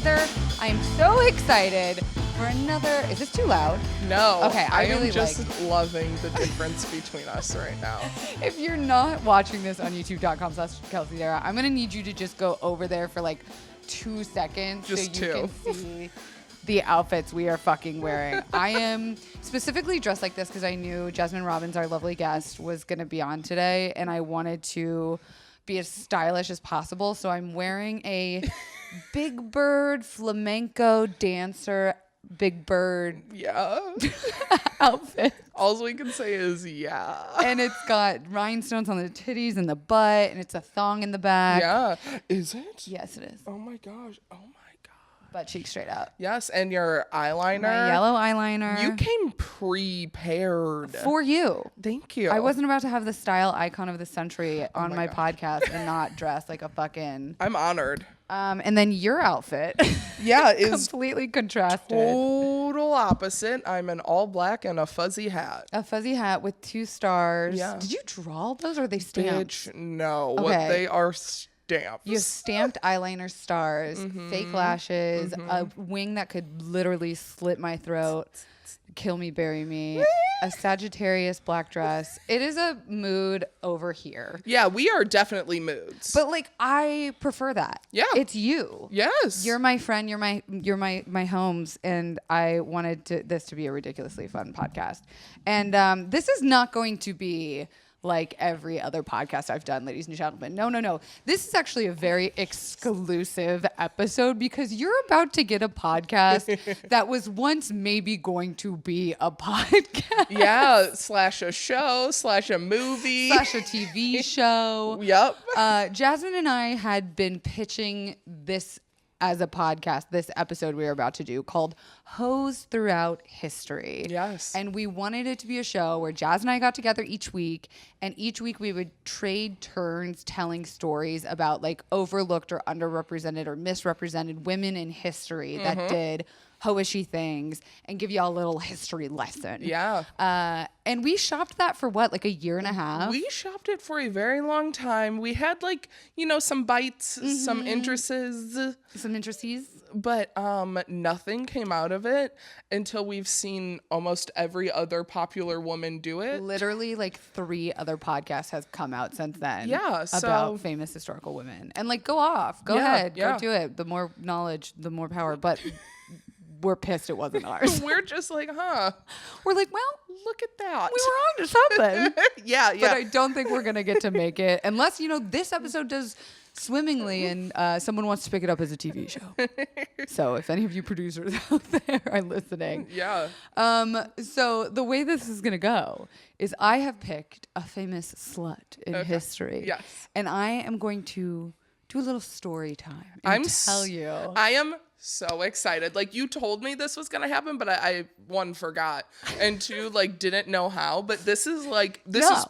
teaser. I'm so excited for another. Is this too loud? No. Okay, I really am just loving the difference between us right now. If you're not watching this on youtube.com/Kelsey Darragh, I'm going to need you to just go over there for like 2 seconds Just so you can see the outfits we are fucking wearing. I am specifically dressed like this because I knew Jazzmyne Robbins, our lovely guest, was going to be on today, and I wanted to be as stylish as possible. So I'm wearing a Big Bird flamenco dancer Big Bird outfit. All we can say is yeah. And it's got rhinestones on the titties and the butt, and it's a thong in the back. Yeah. Is it? Yes, it is. Oh my gosh. Oh my god. Butt cheek straight up. Yes, and your eyeliner. My yellow eyeliner. You came prepared. For you. Thank you. I wasn't about to have the style icon of the century on my God. podcast and not dress like a fucking... I'm honored. And then your outfit. Yeah, is completely contrasted. total opposite. I'm an all black and a fuzzy hat. A fuzzy hat with 2 stars. Yeah. Did you draw those or are they stamped? Bitch, no. Okay. What they are stamps. You have stamped eyeliner stars, fake lashes, a wing that could literally slit my throat, kill me, bury me, a Sagittarius black dress. It is a mood over here. Yeah, we are definitely moods. But like I prefer that. Yeah. It's you. Yes. You're my friend, you're my homes, and I wanted this to be a ridiculously fun podcast. And this is not going to be like every other podcast I've done, ladies and gentlemen. No. This is actually a very exclusive episode because you're about to get a podcast that was once maybe going to be a podcast. Yeah, / a show, / a movie. / a TV show. Yep. Jazzmyne and I had been pitching this as a podcast, this episode we were about to do called Hoes Throughout History. Yes. And we wanted it to be a show where Jazz and I got together each week, and each week we would trade turns telling stories about like overlooked or underrepresented or misrepresented women in history that did hoishy things and give y'all a little history lesson. Yeah. And we shopped that for what, like a year and a half? We shopped it for a very long time. We had like, some bites, some interests. Some interesties. But nothing came out of it until we've seen almost every other popular woman do it. Literally, like 3 other podcasts has come out since then. Yeah, about famous historical women. And like, go off, go ahead, go do it. The more knowledge, the more power. But we're pissed it wasn't ours. We're just like, We're like, well, look at that. we were on to something. Yeah. But I don't think we're gonna get to make it unless this episode does swimmingly and someone wants to pick it up as a TV show. So if any of you producers out there are listening. Yeah. So the way this is going to go is I have picked a famous slut in history. Yes. And I am going to do a little story time and tell you. I am so excited. Like, you told me this was going to happen, but I one, forgot, and 2, like, didn't know how. But this is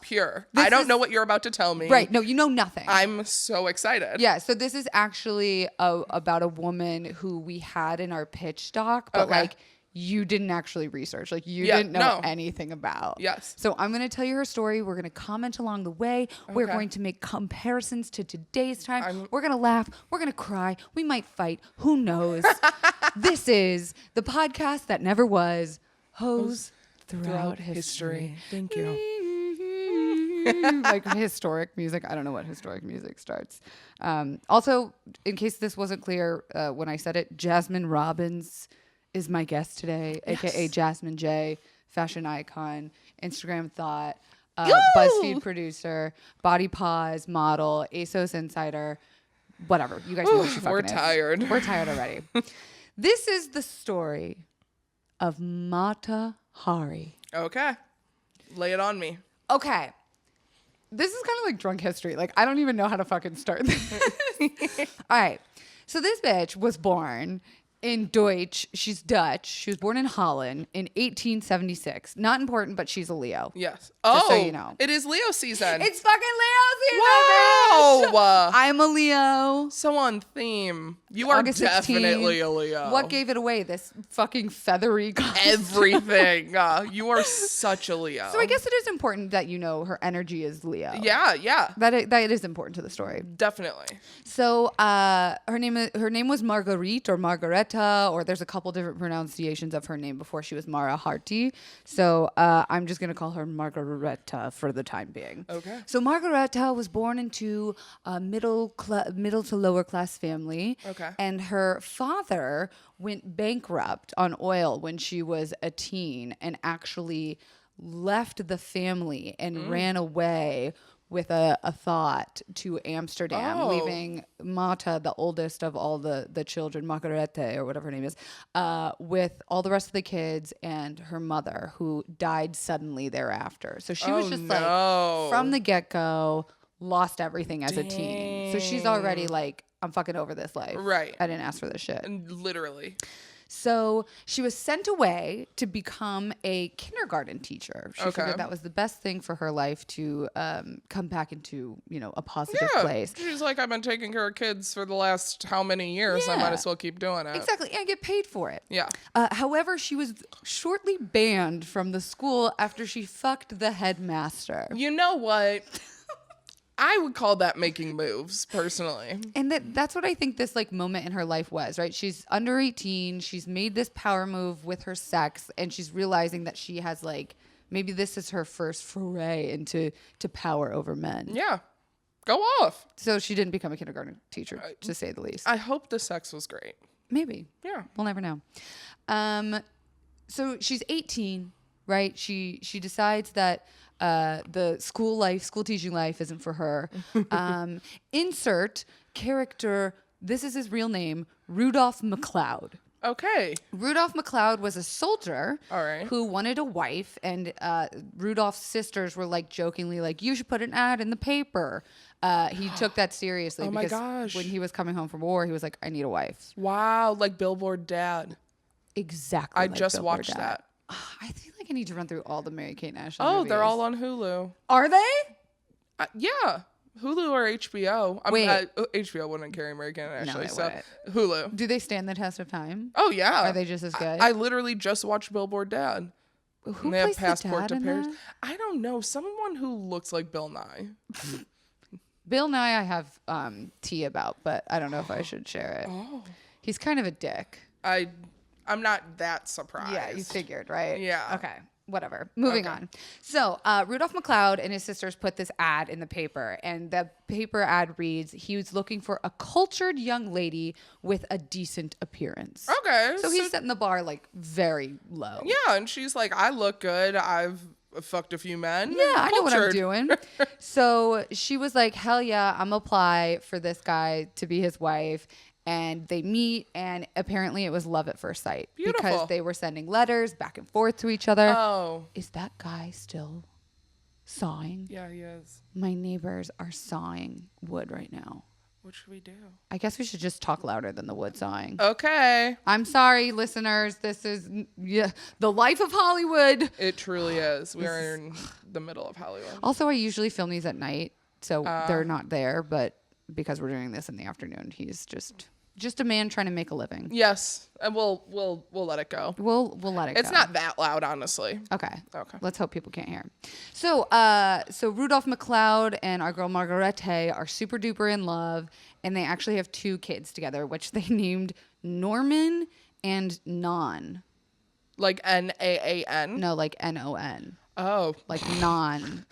pure. I don't know what you're about to tell me. Right. No, you know nothing. I'm so excited. Yeah. So this is actually about a woman who we had in our pitch doc, but like you didn't actually research. Like you didn't know anything about. Yes. So I'm going to tell you her story. We're going to comment along the way. We're going to make comparisons to today's time. We're going to laugh. We're going to cry. We might fight. Who knows? This is the podcast that never was. Hoes Throughout History. Thank you. Like historic music. I don't know what historic music starts. Also, in case this wasn't clear when I said it, Jazzmyne Robbins is my guest today, aka Jazzmyne J, fashion icon, Instagram thought, BuzzFeed producer, Body Pause model, ASOS insider, whatever. You guys know what she fucking We're is. tired. We're tired already. This is the story of Mata Hari. Okay. Lay it on me. Okay. This is kind of like drunk history. Like, I don't even know how to fucking start this. All right. So this bitch was born in Deutsch. She's Dutch. She was born in Holland in 1876. Not important, but she's a Leo. Yes. Just so you know. It is Leo season. It's fucking Leo season, wow. bitch. I'm a Leo. So on theme. You are August 16. definitely a Leo. What gave it away? This fucking feathery costume. Everything. You are such a Leo. So I guess it is important that you know her energy is Leo. Yeah. That it is important to the story. Definitely. So her name was Marguerite or Margareta, or there's a couple different pronunciations of her name before she was Mara Harty. So I'm just gonna call her Margareta for the time being. Okay. So Margareta was born into a middle to lower class family. Okay. And her father went bankrupt on oil when she was a teen and actually left the family and ran away with a thought to Amsterdam, leaving Mata, the oldest of all the children, Margarete or whatever her name is, with all the rest of the kids and her mother, who died suddenly thereafter. So she was just like, from the get-go, lost everything as a teen. So she's already like, I'm fucking over this life. Right. I didn't ask for this shit. And literally. So she was sent away to become a kindergarten teacher. She figured that was the best thing for her life to come back into, a positive place. She's like, I've been taking care of kids for the last how many years? I might as well keep doing it. Exactly. And get paid for it. Yeah. However, she was shortly banned from the school after she fucked the headmaster. You know what? I would call that making moves, personally. And that's what I think this moment in her life was, right? She's under 18. She's made this power move with her sex, and she's realizing that she has maybe this is her first foray into power over men. Yeah. Go off. So she didn't become a kindergarten teacher, to say the least. I hope the sex was great. Maybe. Yeah. We'll never know. So she's 18, right? She decides that the school teaching life isn't for her. Insert character, this is his real name, Rudolph McLeod. Okay. Rudolph McLeod was a soldier who wanted a wife, and Rudolph's sisters were jokingly you should put an ad in the paper. He took that seriously because when he was coming home from war, he was like, I need a wife. Wow, like Billboard Dad. Exactly. I just watched that. I feel like I need to run through all the Mary-Kate and Ashley movies. They're all on Hulu. Are they? Yeah. Hulu or HBO. Wait. HBO wouldn't carry Mary-Kate and Ashley, they so wouldn't. Hulu. Do they stand the test of time? Oh, yeah. Are they just as good? I literally just watched Billboard Dad. Who they have plays Passport the dad to in Paris. that? I don't know. Someone who looks like Bill Nye. Bill Nye I have tea about, but I don't know if I should share it. Oh. He's kind of a dick. I'm not that surprised. Yeah, you figured, right? Yeah. Okay. Whatever. Moving on. So Rudolph McLeod and his sisters put this ad in the paper, and the paper ad reads, he was looking for a cultured young lady with a decent appearance. Okay. So he's setting the bar very low. Yeah, and she's like, I look good. I've fucked a few men. Yeah, I know what I'm doing. So she was like, hell yeah, I'm apply for this guy to be his wife. And they meet, and apparently it was love at first sight. Beautiful. Because they were sending letters back and forth to each other. Oh. Is that guy still sawing? Yeah, he is. My neighbors are sawing wood right now. What should we do? I guess we should just talk louder than the wood sawing. Okay. I'm sorry, listeners. This is the life of Hollywood. It truly is. We are in the middle of Hollywood. Also, I usually film these at night, so they're not there. But because we're doing this in the afternoon, he's just a man trying to make a living. Yes, and we'll let it go. We'll let it go. It's not that loud, honestly. Okay. Let's hope people can't hear. So Rudolph McLeod and our girl Margarete are super duper in love, and they actually have 2 kids together, which they named Norman and Non. Like Naan? No, like NON. Oh, like non.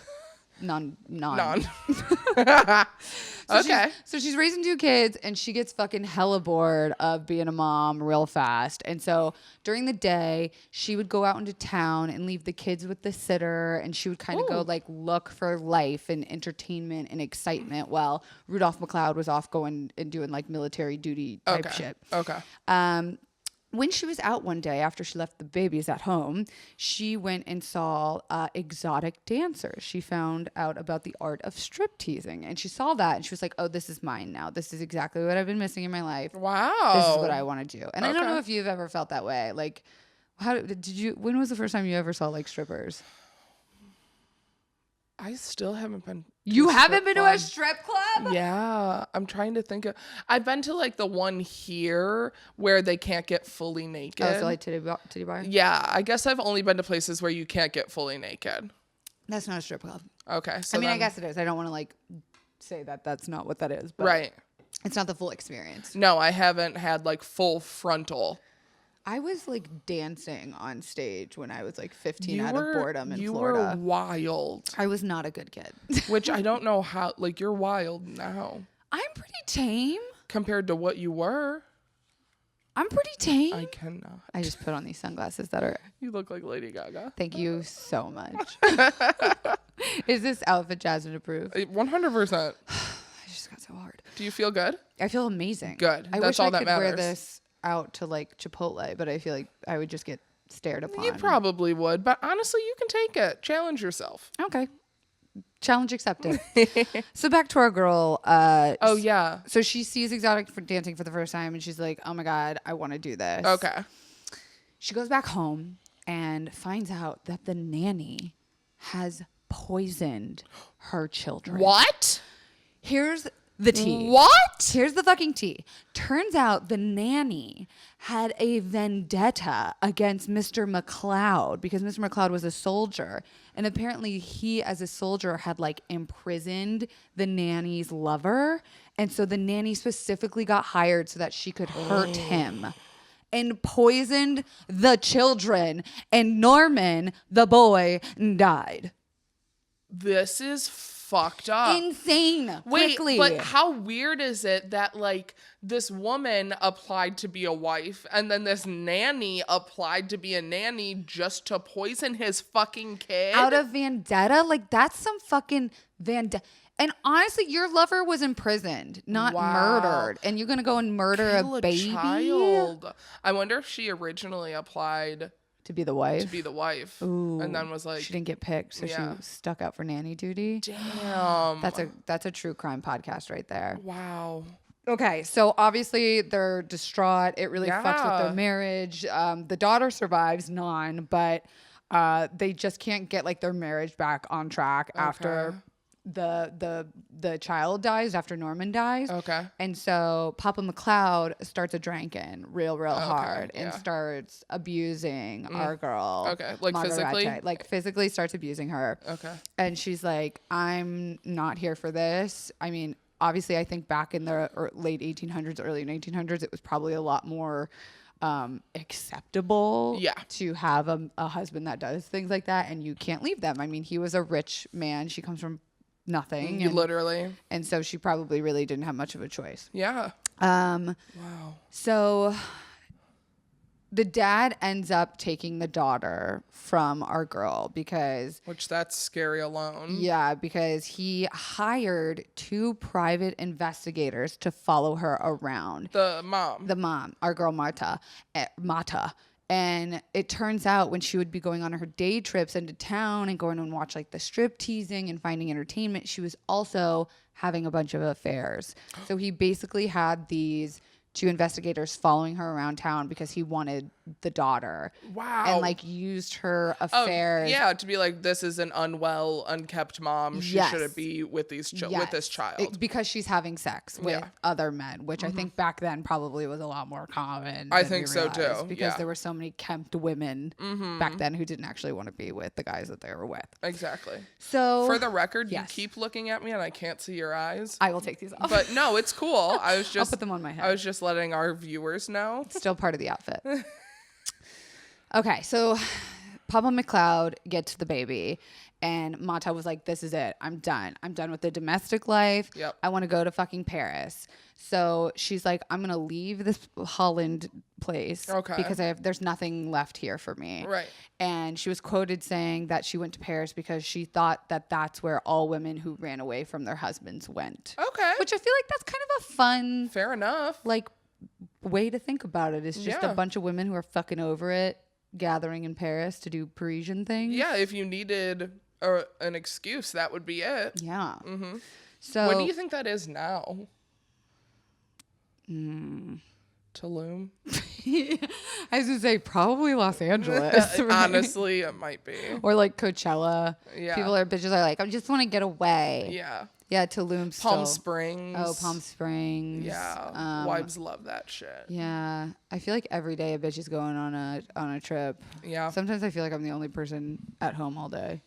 Okay. So she's raising 2 kids, and she gets fucking hella bored of being a mom real fast. And so during the day, she would go out into town and leave the kids with the sitter, and she would kind of go look for life and entertainment and excitement while Rudolph McLeod was off going and doing military duty type shit. Okay. When she was out one day after she left the babies at home, she went and saw exotic dancers. She found out about the art of strip teasing, and she saw that, and she was like, oh, this is mine now. This is exactly what I've been missing in my life. Wow. This is what I want to do. And I don't know if you've ever felt that way. When was the first time you ever saw strippers? I still haven't been You haven't been to a strip club? Yeah, I'm trying to think of. I've been to like the one here where they can't get fully naked. Oh, so like titty bar? Yeah, I guess I've only been to places where you can't get fully naked. That's not a strip club. Okay, so I mean, I guess it is. I don't want to like say that that's not what that is, but right. It's not the full experience. No, I haven't had like full frontal. I was like dancing on stage when I was like 15 out of boredom in Florida. You were wild. I was not a good kid. Which I don't know how, like, you're wild now. I'm pretty tame. Compared to what you were. I'm pretty tame. I cannot. I just put on these sunglasses that are... You look like Lady Gaga. Thank you so much. Is this outfit Jazzmyne approved? 100%. I just got so hard. Do you feel good? I feel amazing. Good. I That's wish all I that could matters. wear this out to like Chipotle, but I feel like I would just get stared upon. You probably would, but honestly, you can take it. Challenge yourself. Okay. Challenge accepted. So back to our girl. Oh, yeah. So she sees exotic dancing for the first time and she's like, oh my God, I want to do this. Okay. She goes back home and finds out that the nanny has poisoned her children. What? Here's the tea. What? Here's the fucking tea. Turns out the nanny had a vendetta against Mr. McLeod because Mr. McLeod was a soldier. And apparently he, as a soldier, had like imprisoned the nanny's lover. And so the nanny specifically got hired so that she could hurt him and poisoned the children. And Norman, the boy, died. This is fucked up. Insane. Wait, Quickly. but how weird is it that like this woman applied to be a wife and then this nanny applied to be a nanny just to poison his fucking kid? Out of vendetta? Like that's some fucking vendetta. And honestly, your lover was imprisoned, not murdered. And you're going to go and murder Kill a baby? Child. I wonder if she originally applied To be the wife? to be the wife. Ooh, and then was like, she didn't get picked, so Yeah. she stuck out for nanny duty. damn. That's a true crime podcast right there. Wow. Okay, so obviously they're distraught. It really fucks with Yeah. their marriage. The daughter survives, but they just can't get like their marriage back on track after the child dies, after Norman dies. Okay. And so Papa McLeod starts a drinking real hard and yeah. starts abusing our girl. Okay, like Margarete. physically? Like physically starts abusing her. Okay. And she's like, I'm not here for this. I mean, obviously, I think back in the late 1800s, early 1900s, it was probably a lot more acceptable to have a husband that does things like that, and you can't leave them. I mean, he was a rich man. She comes from nothing. Literally. And so she probably really didn't have much of a choice. Yeah. Wow. So the dad ends up taking the daughter from our girl because... Which that's scary alone. Yeah, because he hired 2 private investigators to follow her around. The mom, our girl Mata. And it turns out when she would be going on her day trips into town and going and watch like the strip teasing and finding entertainment, she was also having a bunch of affairs. So he basically had these 2 investigators following her around town because he wanted the daughter. Wow. And like used her affairs. Yeah, to be like, this is an unwell, unkept mom. She Yes. shouldn't be with with this child. Because she's having sex with other men, which I think back then probably was a lot more common. I than think we so realize, too. Because there were so many kempt women back then who didn't actually want to be with the guys that they were with. Exactly. So For the record, Yes. you keep looking at me and I can't see your eyes. I will take these off. But no, it's cool. I was just I'll put them on my head. I was just letting our viewers know. Still part of the outfit. Okay, so Papa McLeod gets the baby, and Mata was like, this is it. I'm done. I'm done with the domestic life. Yep. I want to go to fucking Paris. So she's like, I'm going to leave this Holland place because there's nothing left here for me. Right. And she was quoted saying that she went to Paris because she thought that that's where all women who ran away from their husbands went. Okay. Which I feel like that's kind of a fun, Fair enough. like, way to think about it. It's just a Yeah. bunch of women who are fucking over it, gathering in Paris to do Parisian things. Yeah, if you needed an excuse, that would be it. Yeah. Mm-hmm. So What do you think that is now? Tulum. I was gonna say probably Los Angeles. Right? Honestly, it might be. Or like Coachella. Yeah. Bitches are like, I just want to get away. Yeah. Yeah, Tulum. Palm Springs. Oh, Palm Springs. Yeah. Wives love that shit. Yeah. I feel like every day a bitch is going on a trip. Yeah. Sometimes I feel like I'm the only person at home all day.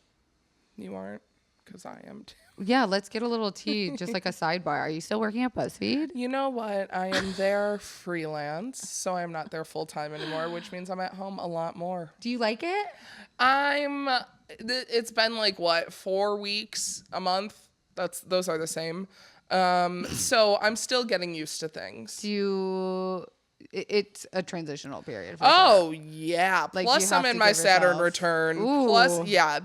You aren't, because I am too. Yeah, let's get a little tea, just like a sidebar. Are you still working at BuzzFeed? You know what? I am there freelance, so I'm not there full time anymore, which means I'm at home a lot more. Do you like it? It's been like, what, 4 weeks, a month? Those are the same. So I'm still getting used to things. It's a transitional period. Oh, yeah. Like, Plus, I'm in my Saturn return. Ooh. Plus, yeah,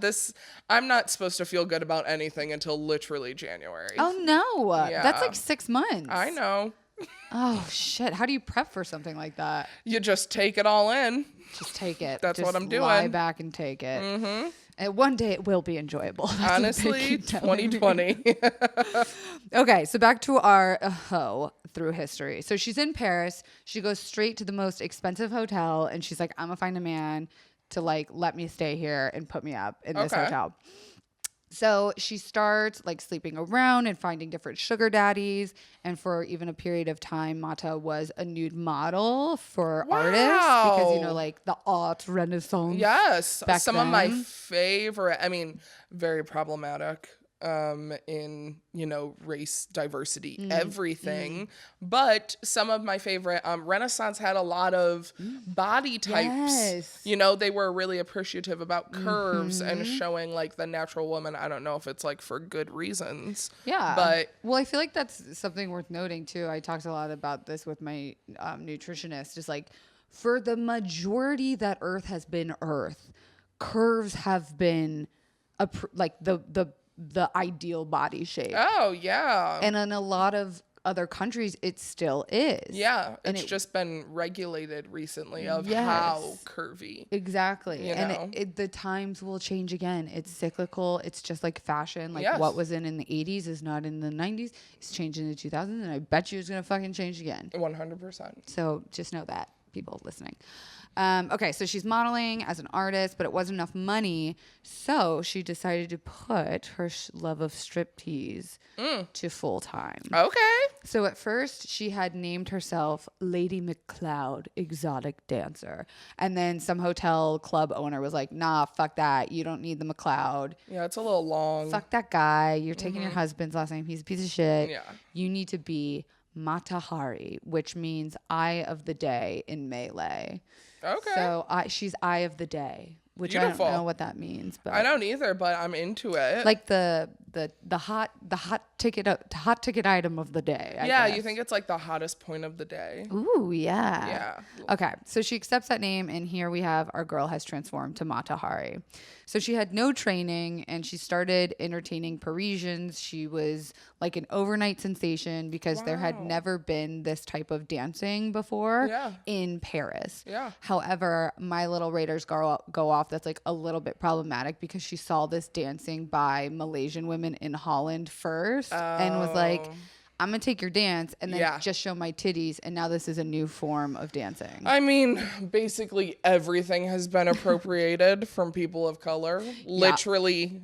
I'm not supposed to feel good about anything until literally January. Oh, no. Yeah. That's like 6 months. I know. Oh, shit. How do you prep for something like that? You just take it all in. Just take it. That's what I'm doing. Lie back and take it. Mm-hmm. And one day it will be enjoyable. That's honestly, 2020. Okay, so back to our hoe through history. So she's in Paris. She goes straight to the most expensive hotel, and she's like, I'm gonna find a man to like let me stay here and put me up in this hotel. So she starts like sleeping around and finding different sugar daddies. And for even a period of time, Mata was a nude model for artists because, you know, like the art renaissance. Yes. Some of my then. favorite, I mean, very problematic in, you know, race, diversity, everything. But some of my favorite, Renaissance had a lot of body types. Yes. You know, they were really appreciative about curves and showing like the natural woman. I don't know if it's like for good reasons. Yeah. But well, I feel like that's something worth noting too. I talked a lot about this with my nutritionist. Just like for the majority that Earth has been Earth, curves have been like the ideal body shape. oh yeah. And in a lot of other countries, it still is. Yeah, it's just been regulated recently of how curvy. Exactly. You know? And the times will change again. It's cyclical. It's just like fashion. Like what was in the 80s is not in the 90s. It's changed in the 2000s, and I bet you it's going to fucking change again. 100%. So just know that, people listening. Okay, so she's modeling as an artist, but it wasn't enough money. So she decided to put her love of striptease to full time. Okay. So at first, she had named herself Lady McCloud, exotic dancer. And then some hotel club owner was like, nah, fuck that. You don't need the McCloud. Yeah, it's a little long. Fuck that guy. You're taking your husband's last name. He's a piece of shit. Yeah. You need to be Matahari, which means eye of the day in Malay. Okay. So she's eye of the day, which Beautiful. I don't know what that means, but I don't either, but I'm into it. like the hot ticket item of the day. I yeah, guess. you think it's like the hottest point of the day. Ooh, yeah. Yeah. Okay, so she accepts that name, and here we have our girl has transformed to Matahari. So she had no training, and she started entertaining Parisians. She was like an overnight sensation because there had never been this type of dancing before in Paris. Yeah. However, my little radars go off. That's like a little bit problematic because she saw this dancing by Malaysian women in Holland first and was like, I'm going to take your dance and then just show my titties. And now this is a new form of dancing. I mean, basically everything has been appropriated from people of color. Literally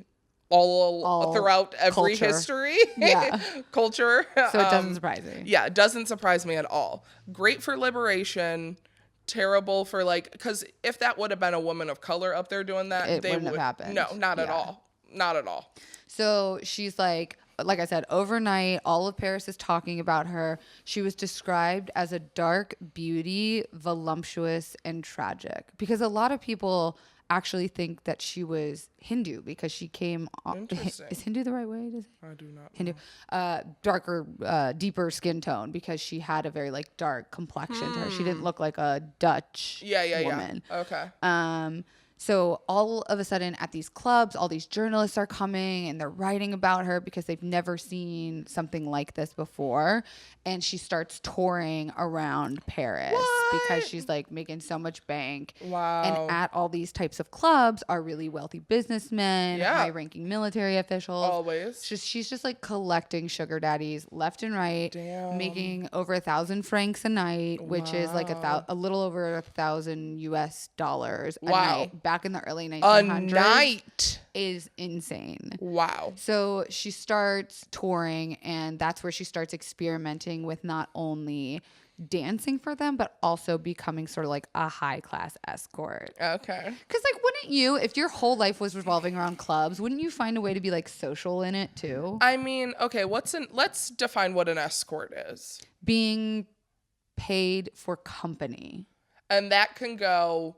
all throughout every culture. History. Yeah. Culture. So it doesn't surprise me. Yeah, it doesn't surprise me at all. Great for liberation. Terrible for like, because if that would have been a woman of color up there doing that, they wouldn't have happened. No, not at all. Not at all. So she's like I said, overnight, all of Paris is talking about her. She was described as a dark beauty, voluptuous, and tragic. Because a lot of people actually think that she was Hindu because she came. Is Hindu the right way to say? I do not. Hindu, darker, deeper skin tone because she had a very like dark complexion to her. She didn't look like a Dutch woman. Yeah. Okay. So all of a sudden at these clubs, all these journalists are coming and they're writing about her because they've never seen something like this before. And she starts touring around Paris because she's like making so much bank. Wow. And at all these types of clubs are really wealthy businessmen, high-ranking military officials. Always. She's just like collecting sugar daddies left and right, making over 1,000 francs a night, which is like a little over $1,000 US a night. Back in the early 1900s. A night is insane. Wow. So she starts touring, and that's where she starts experimenting with not only dancing for them, but also becoming sort of like a high-class escort. Okay. Because, like, wouldn't you, if your whole life was revolving around clubs, wouldn't you find a way to be, like, social in it, too? I mean, okay, let's define what an escort is. Being paid for company. And that can go...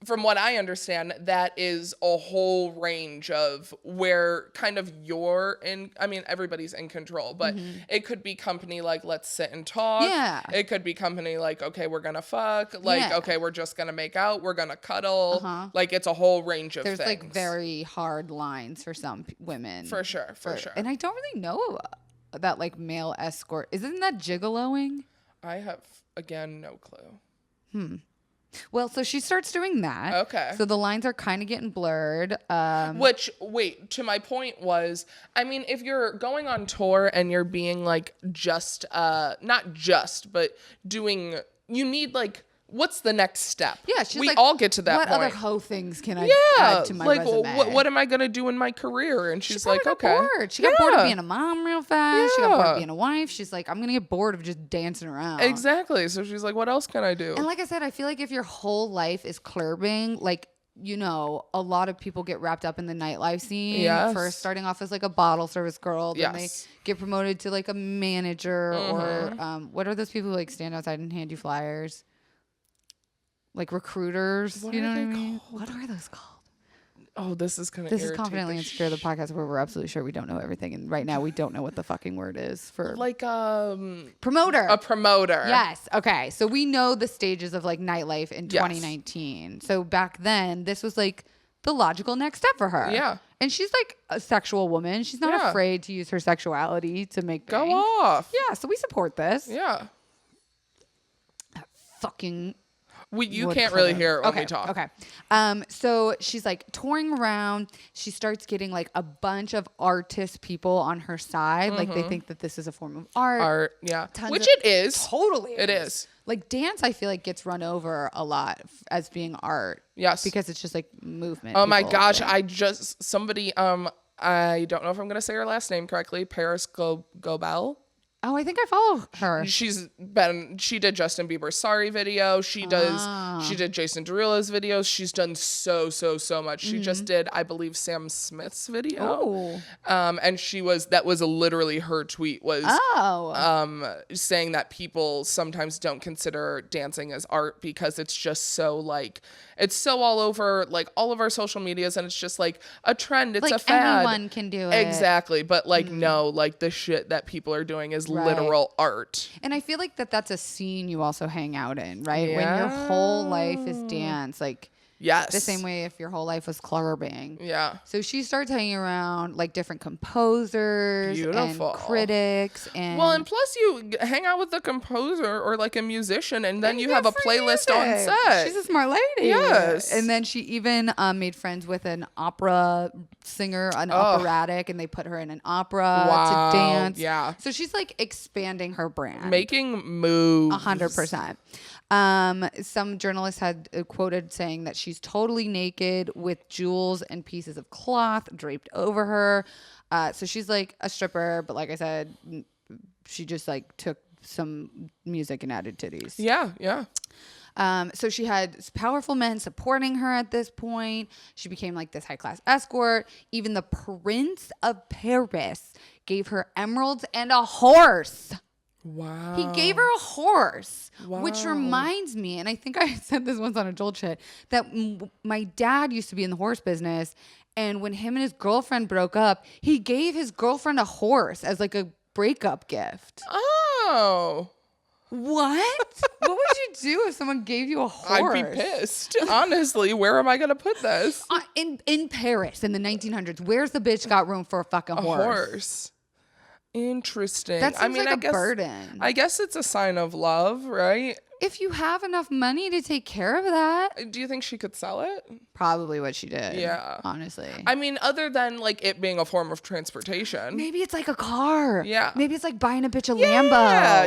From what I understand, that is a whole range of where kind of you're in. I mean, everybody's in control, but it could be company like, let's sit and talk. Yeah. It could be company like, okay, we're going to fuck. Like, okay, we're just going to make out. We're going to cuddle. Like, it's a whole range of things. There's like very hard lines for some women. For sure. And I don't really know that like male escort. Isn't that gigoloing? I have, again, no clue. Well, so she starts doing that. Okay. So the lines are kind of getting blurred. Which, wait, to my point was, I mean, if you're going on tour and you're being like just, not just, but doing, you need like, what's the next step? Yeah, she's we like, all get to that what point. What other hoe things can I add to my resume? What am I going to do in my career? And she's like, okay. Bored. She got bored of being a mom real fast. She got bored of being a wife. She's like, I'm going to get bored of just dancing around. Exactly. So she's like, what else can I do? And like I said, I feel like if your whole life is clubbing, like, you know, a lot of people get wrapped up in the nightlife scene. First starting off as like a bottle service girl. Then they get promoted to like a manager or what are those people who like stand outside and hand you flyers? Like recruiters, you know what I mean? What are those called? Oh, this is going to This is Confidently Insecure, the podcast where we're absolutely sure we don't know everything. And right now we don't know what the fucking word is for... Like, promoter. A promoter. Yes. Okay. So we know the stages of like nightlife in 2019. So back then, this was like the logical next step for her. Yeah. And she's like a sexual woman. She's not afraid to use her sexuality to make bank. Go off. Yeah. So we support this. Yeah. Fucking... You can't really hear it when we talk. Okay. So she's like touring around. She starts getting like a bunch of artist people on her side. Like they think that this is a form of art. Yeah. Which it is. Totally. It is. Like dance, I feel like gets run over a lot as being art. Yes. Because it's just like movement. Oh my gosh. Somebody, I don't know if I'm going to say her last name correctly. Paris Gobel. Oh, I think I follow her. She did Justin Bieber's Sorry video. She did Jason Derulo's videos. She's done so much. She just did, I believe, Sam Smith's video. And that was literally her tweet was saying that people sometimes don't consider dancing as art because it's just so like, it's so all over like all of our social medias and it's just like a trend. It's like a fad. Anyone can do it. Exactly. But like, no, like the shit that people are doing is literal art. And I feel like that's a scene you also hang out in, right? When your whole life is dance, like the same way if your whole life was clubbing. Yeah. So she starts hanging around like different composers and critics and plus you hang out with a composer or like a musician and then you have a playlist on set. She's a smart lady. Yes. And then she even made friends with an opera singer, an operatic, and they put her in an opera to dance. Yeah. So she's like expanding her brand. Making moves. 100%. Some journalists had quoted saying that she's totally naked with jewels and pieces of cloth draped over her. So she's like a stripper, but like I said, she just like took some music and added titties. Yeah, yeah. So she had powerful men supporting her at this point. She became like this high-class escort. Even the Prince of Paris gave her emeralds and a horse. Wow. He gave her a horse, which reminds me, and I think I said this once on a Jolt Chat, that my dad used to be in the horse business, and when him and his girlfriend broke up, he gave his girlfriend a horse as like a breakup gift. Oh. What? What would you do if someone gave you a horse? I'd be pissed. Honestly, where am I going to put this? In Paris in the 1900s, where's the bitch got room for a fucking horse? Interesting. That seems like I a guess, burden. I guess it's a sign of love, right? If you have enough money to take care of that. Do you think she could sell it? Probably what she did. Yeah. Honestly. I mean, other than like it being a form of transportation. Maybe it's like a car. Yeah. Maybe it's like buying a bitch a Yeah,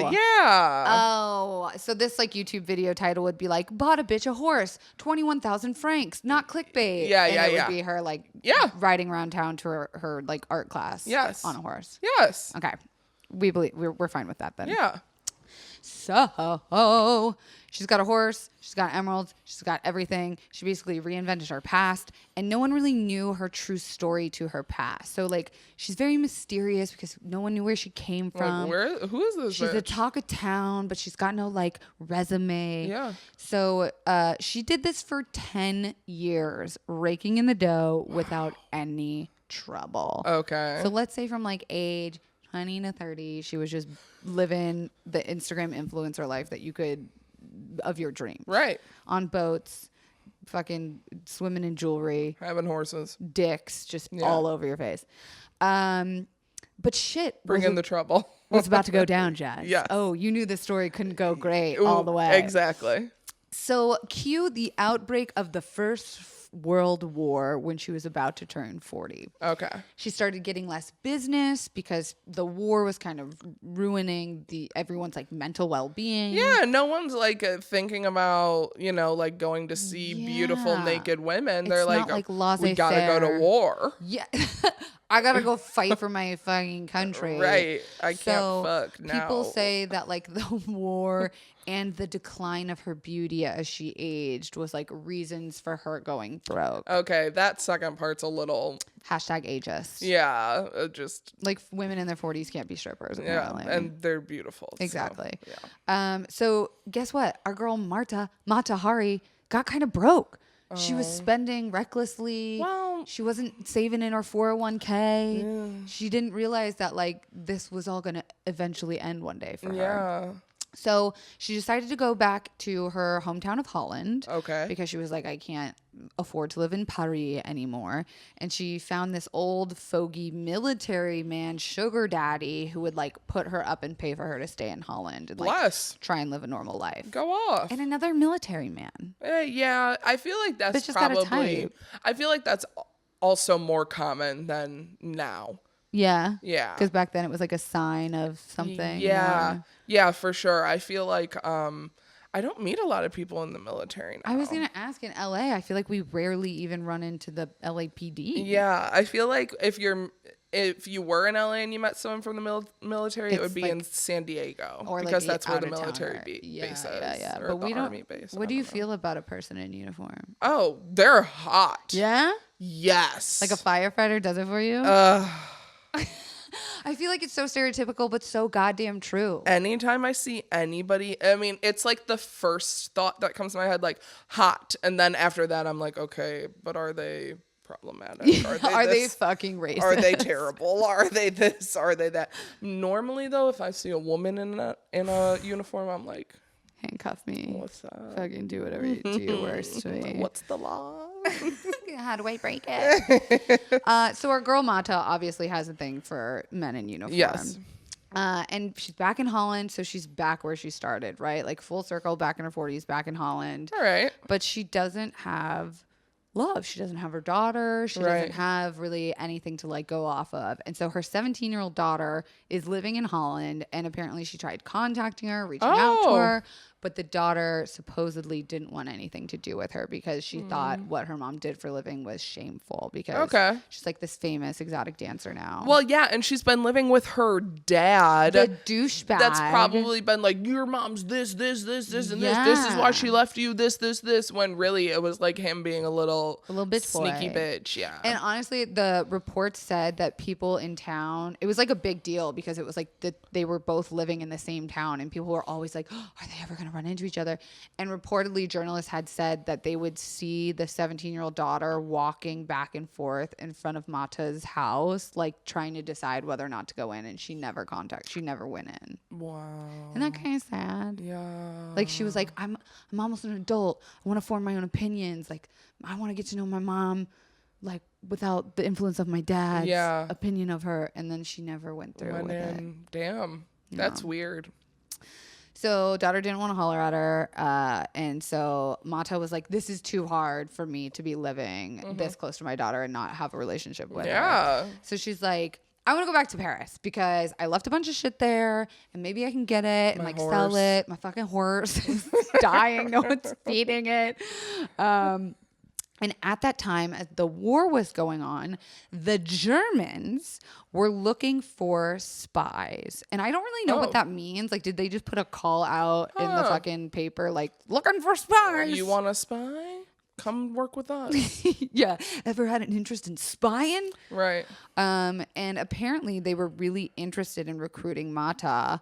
Lambo. yeah. Oh, so this like YouTube video title would be like, bought a bitch a horse, 21,000 francs, not clickbait. Yeah, and yeah, it yeah. would be her like Yeah. riding around town to her like art class. Yes. On a horse. Yes. Okay. We believe we're fine with that then. Yeah. So she's got a horse, she's got emeralds, she's got everything. She basically reinvented her past, and no one really knew her true story to her past. So like she's very mysterious because no one knew where she came from. Like, who is this She's bitch? the talk of town, but she's got no like resume. Yeah. So she did this for 10 years, raking in the dough without any trouble. Okay. So let's say from like age 20 to 30, she was just living the Instagram influencer life that you could, of your dreams. Right. On boats, fucking swimming in jewelry, Having horses. dicks just all over your face. But shit. Bring in the trouble. was about to go down, Jazz. Yes. Oh, you knew the story couldn't go great all the way. Exactly. So cue the outbreak of the First World War when she was about to turn 40. Okay. She started getting less business because the war was kind of ruining everyone's like mental well-being. Yeah, no one's like thinking about, like going to see beautiful naked women. They're It's like, not like we gotta go to laissez-faire. war. Yeah. I gotta go fight for my fucking country. Right. I can't fuck now. People say that like the war and the decline of her beauty as she aged was like reasons for her going broke. Okay, that second part's a little Hashtag ageist. yeah, just Like women in their 40s can't be strippers yeah, apparently. and they're beautiful. Exactly. So, yeah. So guess what? Our girl Mata Hari got kind of broke. She was spending recklessly. Well- she wasn't saving in her 401k. Yeah. She didn't realize that like this was all going to eventually end one day for her. Yeah. So she decided to go back to her hometown of Holland. Okay. Because she was like, I can't afford to live in Paris anymore. And she found this old fogey military man, sugar daddy, who would like put her up and pay for her to stay in Holland and like try and live a normal life. Go off. And another military man. Yeah, I feel like that's Bitch just got a probably. type. I feel like that's also more common than now. Yeah. Yeah. Because back then it was like a sign of something. Yeah. more. Yeah, for sure. I feel like I don't meet a lot of people in the military now. I was going to ask in LA, I feel like we rarely even run into the LAPD. Yeah, I feel like if you were in LA and you met someone from the military, it would be like- in San Diego Or because like that's where the out-of-towner. military base is. Yeah. Or But the we army don't. base. What do you feel about a person in uniform? Oh, they're hot. Yeah. Yes. Like a firefighter does it for you? I feel like it's so stereotypical, but so goddamn true. Anytime I see anybody, I mean, it's like the first thought that comes to my head, like hot. And then after that, I'm like, okay, but are they problematic? Are they fucking racist? Are they terrible? Are they this? Are they that? Normally, though, if I see a woman in a uniform, I'm like, handcuff me? what's up? Fucking do whatever you do your worst to me. What's the law? How do I break it? So our girl Mata obviously has a thing for men in uniform. Yes. And she's back in Holland, so she's back where she started, right? Like full circle, back in her 40s, back in Holland. All right. But she doesn't have love. She doesn't have her daughter. She doesn't have really anything to like go off of. And so her 17-year-old daughter is living in Holland, and apparently she tried contacting her, reaching out to her, but the daughter supposedly didn't want anything to do with her because she thought what her mom did for a living was shameful because she's like this famous exotic dancer now. Well, yeah, and she's been living with her dad. The douchebag. That's probably been like, your mom's this, and this. This is why she left you, this. When really it was like him being a little bitch sneaky boy. bitch. Yeah. And honestly, the reports said that people in town, it was like a big deal because it was like they were both living in the same town, and people were always like, oh, are they ever going to of run into each other. And reportedly, journalists had said that they would see the 17-year-old daughter walking back and forth in front of Mata's house, like trying to decide whether or not to go in. And she never went in. Wow. Isn't that kind of sad? Yeah. Like she was like, I'm almost an adult. I want to form my own opinions. Like I want to get to know my mom, like without the influence of my dad's opinion of her. And then she never went through with it. Damn. That's weird. So daughter didn't want to holler at her. And so Mata was like, this is too hard for me to be living this close to my daughter and not have a relationship with her. So she's like, I want to go back to Paris because I left a bunch of shit there and maybe I can get it and sell it. My fucking horse is dying. No one's feeding it. And at that time, as the war was going on, the Germans were looking for spies. And I don't really know what that means. Like, did they just put a call out in the fucking paper, like, looking for spies? You want a spy? Come work with us. Yeah. Ever had an interest in spying? Right. And apparently they were really interested in recruiting Mata.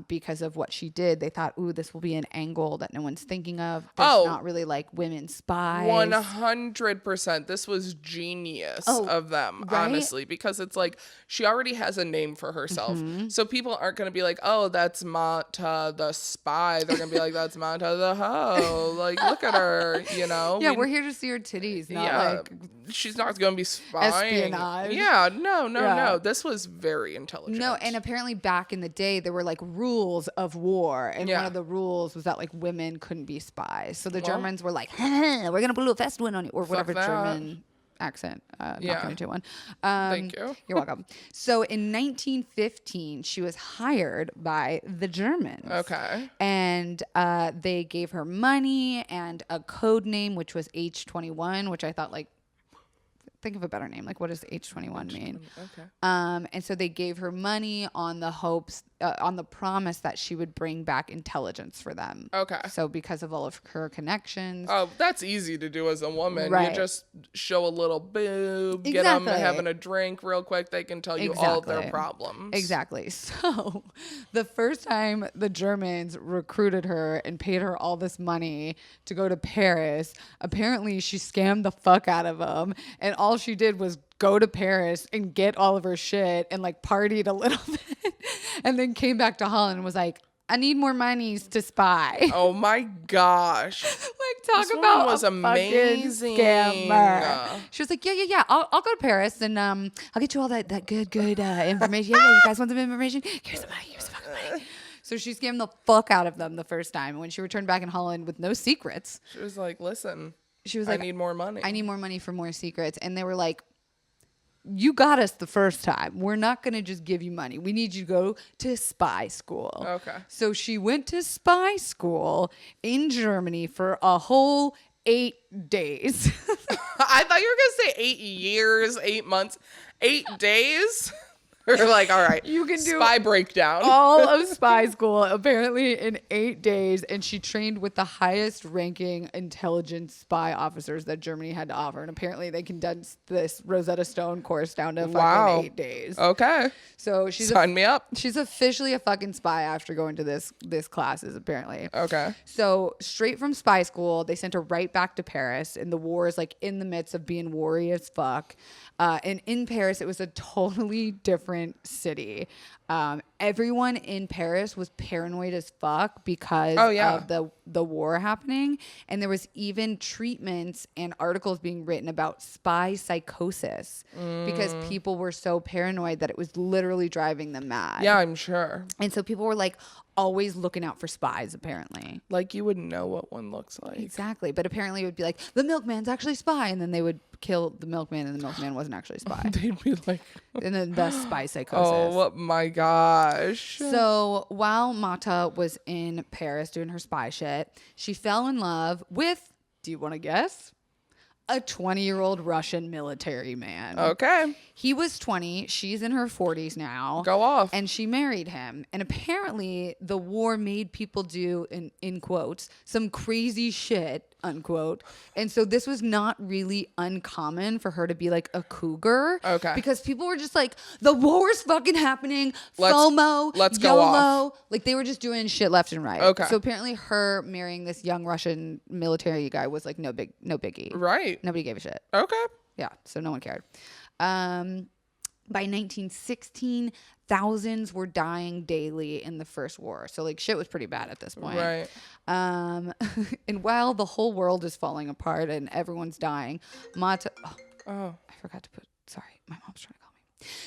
Because of what she did. They thought, ooh, this will be an angle that no one's thinking of. There's not really like women spies. 100%. This was genius of them, honestly, because it's like she already has a name for herself. So people aren't going to be like, oh, that's Mata the spy. They're going to be like, that's Mata the hoe. Like, look at her, you know? Yeah, we're here to see her titties, not like... She's not going to be spying. Espionage. Yeah, no. This was very intelligent. No, and apparently back in the day, there were like rules of war. And one of the rules was that like women couldn't be spies. So the Germans were like, we're going to blow a fast one on you. Or whatever German accent. Not going to do one. Thank you. You're welcome. So in 1915, she was hired by the Germans. Okay. And they gave her money and a code name, which was H21, which I thought like, think of a better name. Like, what does H21 mean? Okay. And so they gave her money on the hopes, on the promise that she would bring back intelligence for them. Okay. So because of all of her connections. Oh, that's easy to do as a woman. Right. You just show a little boob, get them having a drink real quick. They can tell you all of their problems. Exactly. So the first time the Germans recruited her and paid her all this money to go to Paris, apparently she scammed the fuck out of them. And all she did was go to Paris and get all of her shit and like partied a little bit and then came back to Holland and was like, I need more monies to spy. Oh my gosh. Like talk this about was amazing. Scammer. She was like, yeah. I'll go to Paris and I'll get you all that good information. Yeah, you guys want some information? Here's the money. Here's the fucking money. So she scammed the fuck out of them the first time. And when she returned back in Holland with no secrets. She was like, listen. She was like, I need more money. I need more money for more secrets. And they were like, you got us the first time. We're not going to just give you money. We need you to go to spy school. Okay. So she went to spy school in Germany for a whole 8 days. I thought you were going to say 8 years, 8 months, 8 days. We're like, all right, you can do spy breakdown. All of spy school apparently in 8 days, and she trained with the highest ranking intelligence spy officers that Germany had to offer. And apparently they condensed this Rosetta Stone course down to fucking 8 days. Okay. So she's sign me up. She's officially a fucking spy after going to this classes apparently. Okay. So straight from spy school, they sent her right back to Paris, and the war is like in the midst of being wary as fuck. And in Paris, it was a totally different city. Everyone in Paris was paranoid as fuck because of the war happening. And there was even treatments and articles being written about spy psychosis because people were so paranoid that it was literally driving them mad. Yeah, I'm sure. And so people were like always looking out for spies, apparently. Like you wouldn't know what one looks like. Exactly. But apparently it would be like, the milkman's actually a spy. And then they would kill the milkman, and the milkman wasn't actually a spy. They'd be like... And then the spy psychosis. Oh my gosh. So while Mata was in Paris doing her spy shit, she fell in love with, do you want to guess? A 20-year-old Russian military man. Okay. He was 20. She's in her 40s now. Go off. And she married him. And apparently the war made people do, in quotes, some crazy shit unquote. And so this was not really uncommon for her to be like a cougar. Okay. Because people were just like, the war's fucking happening. Let's FOMO. go YOLO. off. Like they were just doing shit left and right. Okay. So apparently her marrying this young Russian military guy was like no biggie. Right. Nobody gave a shit. Okay. Yeah. So no one cared. By 1916, thousands were dying daily in the first war. So like shit was pretty bad at this point. Right. And while the whole world is falling apart and everyone's dying, Mata. Oh, I forgot to put. Sorry, my mom's trying to call me.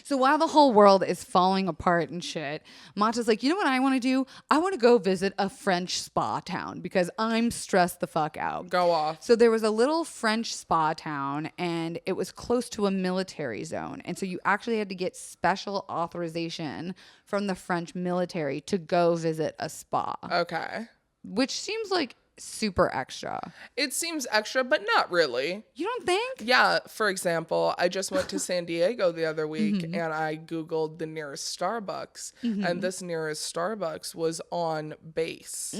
So while the whole world is falling apart and shit, Mata's like, you know what I want to do? I want to go visit a French spa town because I'm stressed the fuck out. Go off. So there was a little French spa town and it was close to a military zone. And so you actually had to get special authorization from the French military to go visit a spa. Okay. Which seems like super extra. It seems extra, but not really. You don't think? Yeah. For example, I just went to San Diego the other week and I Googled the nearest Starbucks. And this nearest Starbucks was on base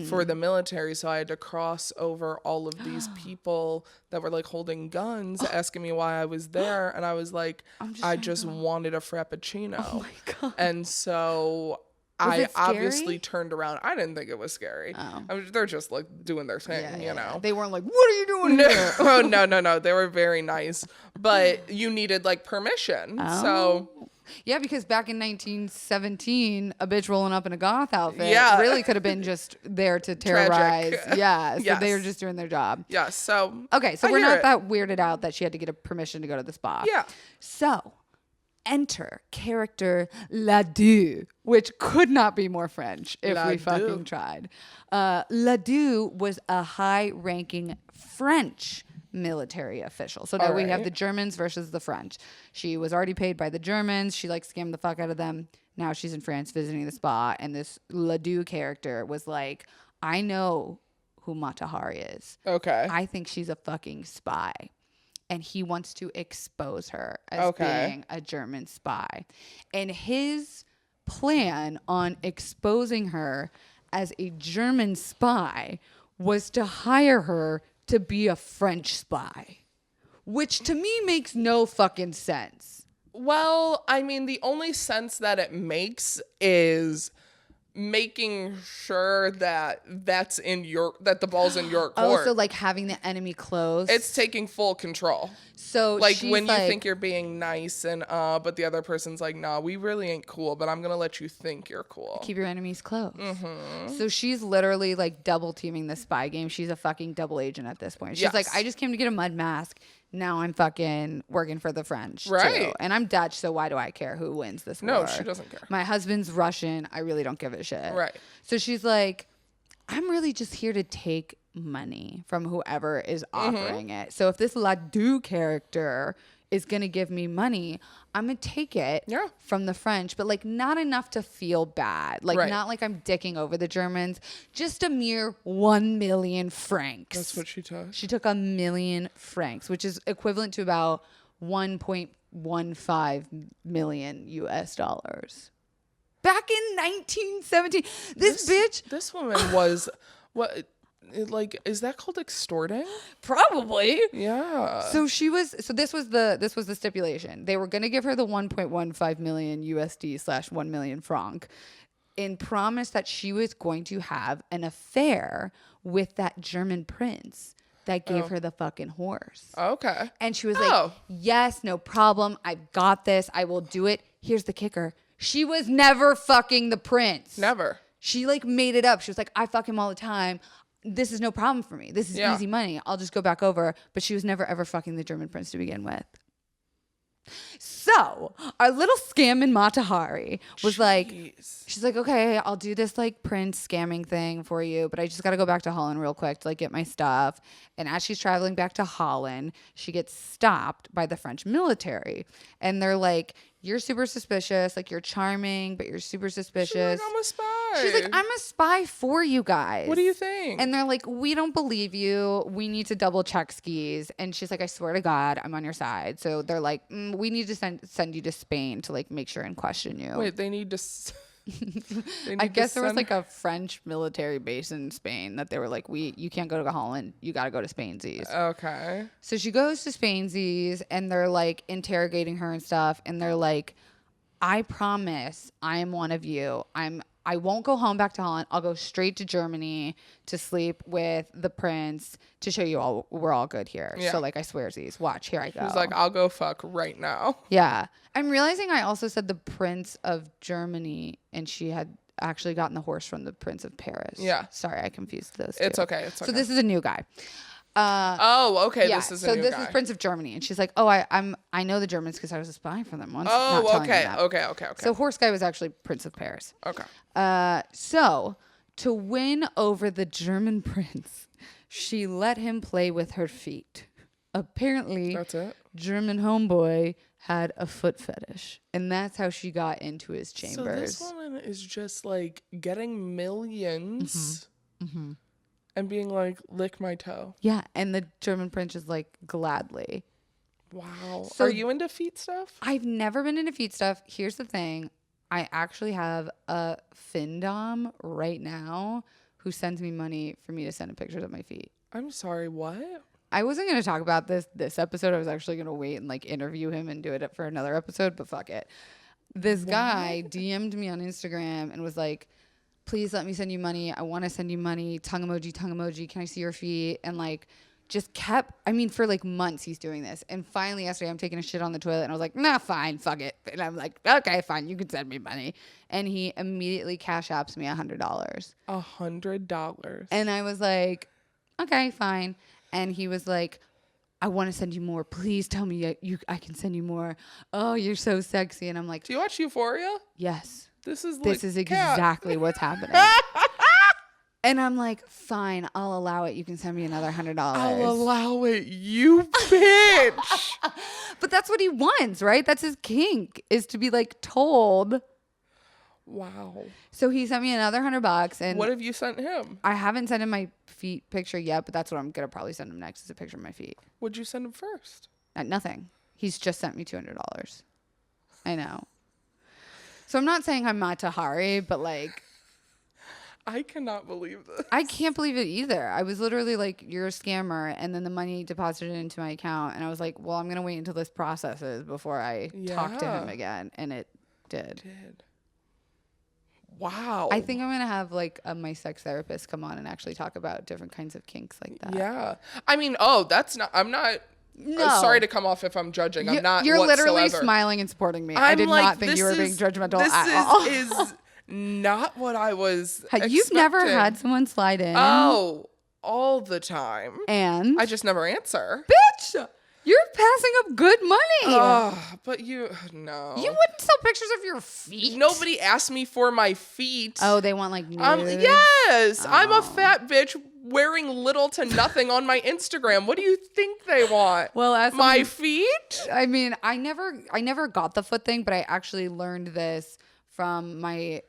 for the military. So I had to cross over all of these people that were like holding guns, asking me why I was there. And I was like, I just wanted a Frappuccino. Oh my God. And so I obviously turned around. I didn't think it was scary. Oh. I mean, they're just like doing their thing, you know. They weren't like, what are you doing here? Oh, no. They were very nice. But you needed like permission. So yeah, because back in 1917, a bitch rolling up in a goth outfit really could have been just there to terrorize. Tragic. Yeah. So Yes. they were just doing their job. yeah, so Okay, so I we're hear not it. that weirded out that she had to get a permission to go to the spa. Yeah. So enter character Ladue, which could not be more French if we Ladue. fucking tried. Ladue was a high-ranking French military official. So now we have right. the Germans versus the French. She was already paid by the Germans. She like scammed the fuck out of them. Now she's in France visiting the spa, and this Ladue character was like, I know who Mata Hari is. Okay. I think she's a fucking spy. And he wants to expose her as being a German spy. And his plan on exposing her as a German spy was to hire her to be a French spy, which to me makes no fucking sense. Well, I mean, the only sense that it makes is making sure that that the ball's in your court. Oh, so like having the enemy close. It's taking full control. So Like she's when you think you're being nice and but the other person's like, nah, we really ain't cool, but I'm gonna let you think you're cool. keep your enemies close. So she's literally like double teaming the spy game. She's a fucking double agent at this point. She's Yes. like, I just came to get a mud mask. Now I'm fucking working for the French. Right. Too. And I'm Dutch, so why do I care who wins this war? No, she doesn't care. My husband's Russian. I really don't give a shit. Right. So she's like, I'm really just here to take money from whoever is offering it. So if this Ladue character is going to give me money, I'm going to take it from the French, but like not enough to feel bad. Like not like I'm dicking over the Germans, just a mere 1 million francs. That's what she took. She took 1 million francs, which is equivalent to about 1.15 million US dollars. Back in 1917, this bitch. This woman was what? Like, is that called extorting? Probably. Yeah. So this was the stipulation. They were going to give her the 1.15 million USD / 1 million franc in promise that she was going to have an affair with that German prince that gave her the fucking horse. Okay. And she was like, yes, no problem. I've got this. I will do it. Here's the kicker. She was never fucking the prince. Never. She like made it up. She was like, I fuck him all the time. This is no problem for me. This is easy money. I'll just go back over. But she was never ever fucking the German prince to begin with. So our little scam in Mata Hari was like, she's like, okay, I'll do this like prince scamming thing for you, but I just got to go back to Holland real quick to like get my stuff. And as she's traveling back to Holland, she gets stopped by the French military. And they're like, you're super suspicious. Like, you're charming, but you're super suspicious. She's like, I'm a spy. She's like, I'm a spy for you guys. What do you think? And they're like, we don't believe you. We need to double check skis. And she's like, I swear to God, I'm on your side. So they're like, we need to send you to Spain to like make sure and question you. Wait, they need to I guess there was like a French military base in Spain that they were like, you can't go to Holland. You got to go to Spainsies. Okay. So she goes to Spainsies and they're like interrogating her and stuff. And they're like, I promise I am one of you. I won't go home back to Holland. I'll go straight to Germany to sleep with the prince to show you all we're all good here. Yeah. So like I swearsies. Watch, here I go. He's like, I'll go fuck right now. Yeah. I'm realizing I also said the Prince of Germany and she had actually gotten the horse from the Prince of Paris. Yeah. Sorry, I confused those It's two. okay. It's okay. So this is a new guy. Okay. Yeah, This is a so new this guy. is Prince of Germany, and she's like, "Oh, I know the Germans because I was a spy for them once." Oh, Not telling you okay. that. Okay. So horse guy was actually Prince of Paris. Okay. So to win over the German prince, she let him play with her feet. Apparently, That's it. German homeboy had a foot fetish, and that's how she got into his chambers. So this woman is just like getting millions and being like, lick my toe. Yeah, and the German prince is like, gladly. Wow. So- Are you into feet stuff? I've never been into feet stuff. Here's the thing. I actually have a findom right now who sends me money for me to send him pictures of my feet. I'm sorry, what? I wasn't going to talk about this episode. I was actually going to wait and like interview him and do it for another episode, but fuck it. This guy DM'd me on Instagram and was like, please let me send you money. I want to send you money. Tongue emoji. Can I see your feet? And like, just kept, for like months he's doing this. And finally yesterday I'm taking a shit on the toilet and I was like, nah, fine, fuck it. And I'm like, okay, fine, you can send me money. And he immediately cash apps me $100. $100. And I was like, okay, fine. And he was like, I want to send you more. Please tell me I can send you more. Oh, you're so sexy. And I'm like, Do you watch Euphoria? yes. This is Exactly what's happening. And I'm like, fine, I'll allow it. You can send me another $100. I'll allow it, you bitch. But that's what he wants, right? That's his kink, is to be like told. Wow. So he sent me another $100, and What have you sent him? I haven't sent him my feet picture yet, but that's what I'm gonna probably send him next, is a picture of my feet. What'd you send him first? Nothing. He's just sent me $200. I know. So I'm not saying I'm not Tahari, but like, I cannot believe this. I can't believe it either. I was literally like, you're a scammer. And then the money deposited into my account. And I was like, well, I'm going to wait until this processes before I talk to him again. And it did. Wow. I think I'm going to have like my sex therapist come on and actually talk about different kinds of kinks like that. Yeah. I'm not. No. Sorry to come off if I'm judging. I'm not. You're whatsoever. literally smiling and supporting me. I did not think you were being judgmental at all. This is not what I was You've never expecting. had someone slide in? Oh, all the time. And? I just never answer. Bitch! You're passing up good money. But you, no. You wouldn't sell pictures of your feet. Nobody asked me for my feet. Oh, they want like nudes? Yes. I'm a fat bitch wearing little to nothing on my Instagram. What do you think they want? Well, as my feet? I never got the foot thing, but I actually learned this from my,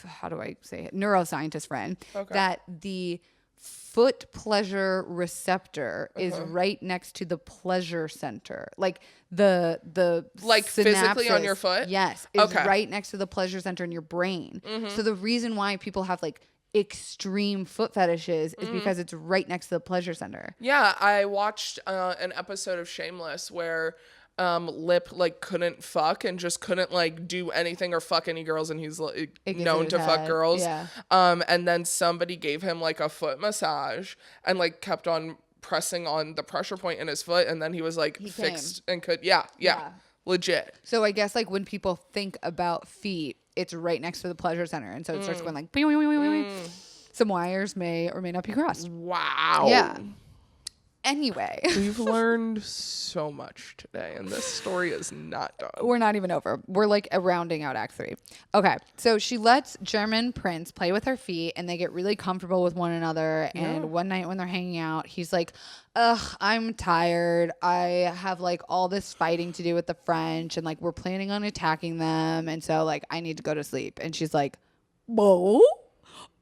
how do I say it, neuroscientist friend, that the foot pleasure receptor is right next to the pleasure center. Like the like physically on synapses, your foot? Yes. Is right next to the pleasure center in your brain. So the reason why people have like extreme foot fetishes is because it's right next to the pleasure center. Yeah, I watched an episode of Shameless where Lip like couldn't fuck and just couldn't like do anything or fuck any girls, and he's like known to fuck girls. Yeah. And then somebody gave him like a foot massage and like kept on pressing on the pressure point in his foot, and then he was like fixed and could yeah, legit. So I guess like when people think about feet, it's right next to the pleasure center, and so it starts going like some wires may or may not be crossed. Wow. Yeah. Anyway, we've learned so much today, and this story is not done. We're not even over. We're like rounding out Act 3. Okay, so she lets German Prince play with her feet, and they get really comfortable with one another. And one night when they're hanging out, he's like, ugh, I'm tired. I have like all this fighting to do with the French, and like we're planning on attacking them, and so like I need to go to sleep. And she's like, whoa,